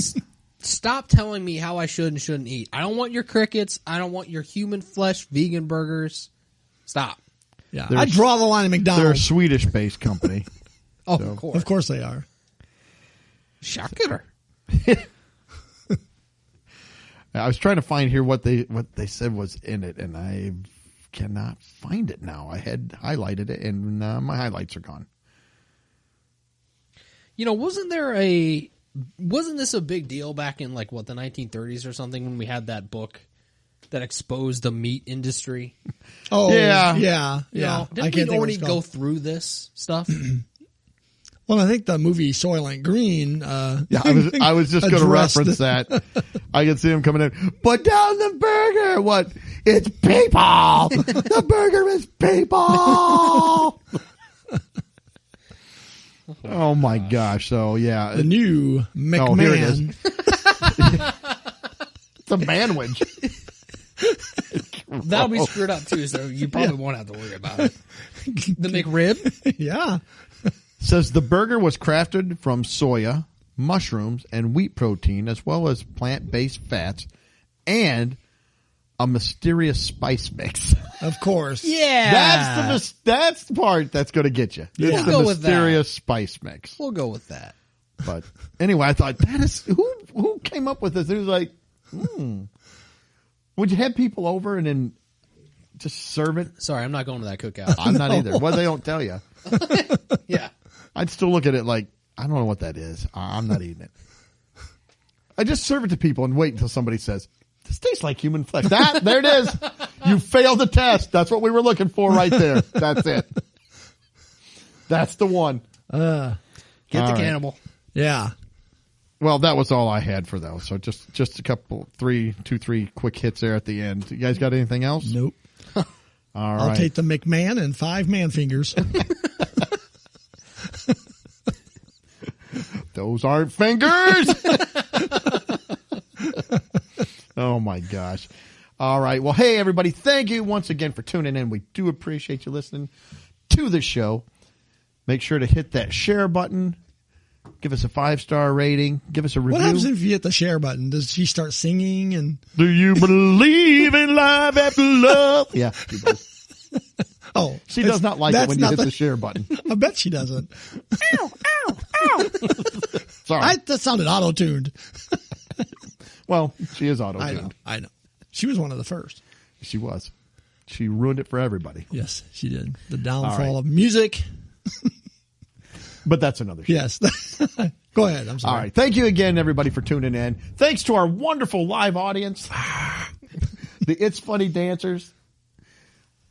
Stop telling me how I should and shouldn't eat. I don't want your crickets. I don't want your human flesh vegan burgers. Stop. Yeah, They're- I draw the line at They're a McDonald's. Swedish-based company. Oh, So- of course. Of course they are. Shocker. I was trying to find here what they said was in it, and I cannot find it now. I had highlighted it, and my highlights are gone. You know, wasn't this a big deal back in like what the 1930s or something when we had that book that exposed the meat industry? Oh, Yeah. yeah. You know, I didn't can't we think already what it's go called. through this stuff? Well, I think the movie Soil Ain't Green. Yeah, I was just going to addressed reference that. I can see him coming in. Put down the burger. What? It's people. The burger is people. Oh my gosh! So yeah, the new McMahon. Oh, here it is. It's a manwich. That'll be screwed up too, so you probably won't have to worry about it. The McRib? Yeah. Says the burger was crafted from soya, mushrooms, and wheat protein, as well as plant-based fats, and a mysterious spice mix. Of course. Yeah. That's the part that's going to get you. Yeah. It's We'll the go with that. mysterious spice mix. We'll go with that. But anyway, I thought that is who came up with this. It was like, would you have people over and then just serve it? Sorry, I'm not going to that cookout. I'm not either. Well, they don't tell you. Yeah. I'd still look at it like, I don't know what that is. I'm not eating it. I just serve it to people and wait until somebody says, this tastes like human flesh. There it is. You failed the test. That's what we were looking for right there. That's it. That's the one. Get the All right. cannibal. Yeah. Well, that was all I had for those. So just a couple, three quick hits there at the end. You guys got anything else? Nope. All I'll right. take the McMahon and 5 man fingers. Those aren't fingers. Oh my gosh. All right. Well, hey everybody. Thank you once again for tuning in. We do appreciate you listening to the show. Make sure to hit that share button. Give us a 5-star rating. Give us a review. What happens if you hit the share button? Does she start singing? And do you believe in life after love? Yeah, she does. Oh, she does not like it when you hit the share button. I bet she doesn't. Ow, ow, ow. Sorry. That sounded auto-tuned. Well, she is auto-tuned. I know. She was one of the first. She was. She ruined it for everybody. Yes, she did. The downfall of music. But that's another show. Yes. Go ahead. I'm sorry. All right. Thank you again, everybody, for tuning in. Thanks to our wonderful live audience, the It's Funny dancers.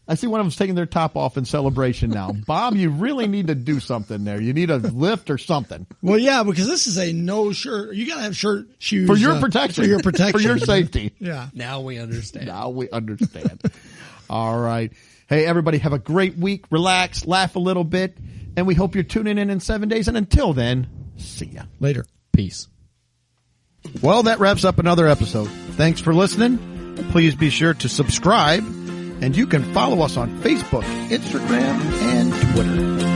I see one of them's taking their top off in celebration now. Bob, you really need to do something there. You need a lift or something. Well, yeah, because this is a no shirt. You got to have shirt, shoes. For your protection. For your protection. For your safety. Yeah. Now we understand. All right. Hey, everybody, have a great week. Relax, laugh a little bit, and we hope you're tuning in 7 days. And until then, see ya. Later. Peace. Well, that wraps up another episode. Thanks for listening. Please be sure to subscribe, and you can follow us on Facebook, Instagram, and Twitter.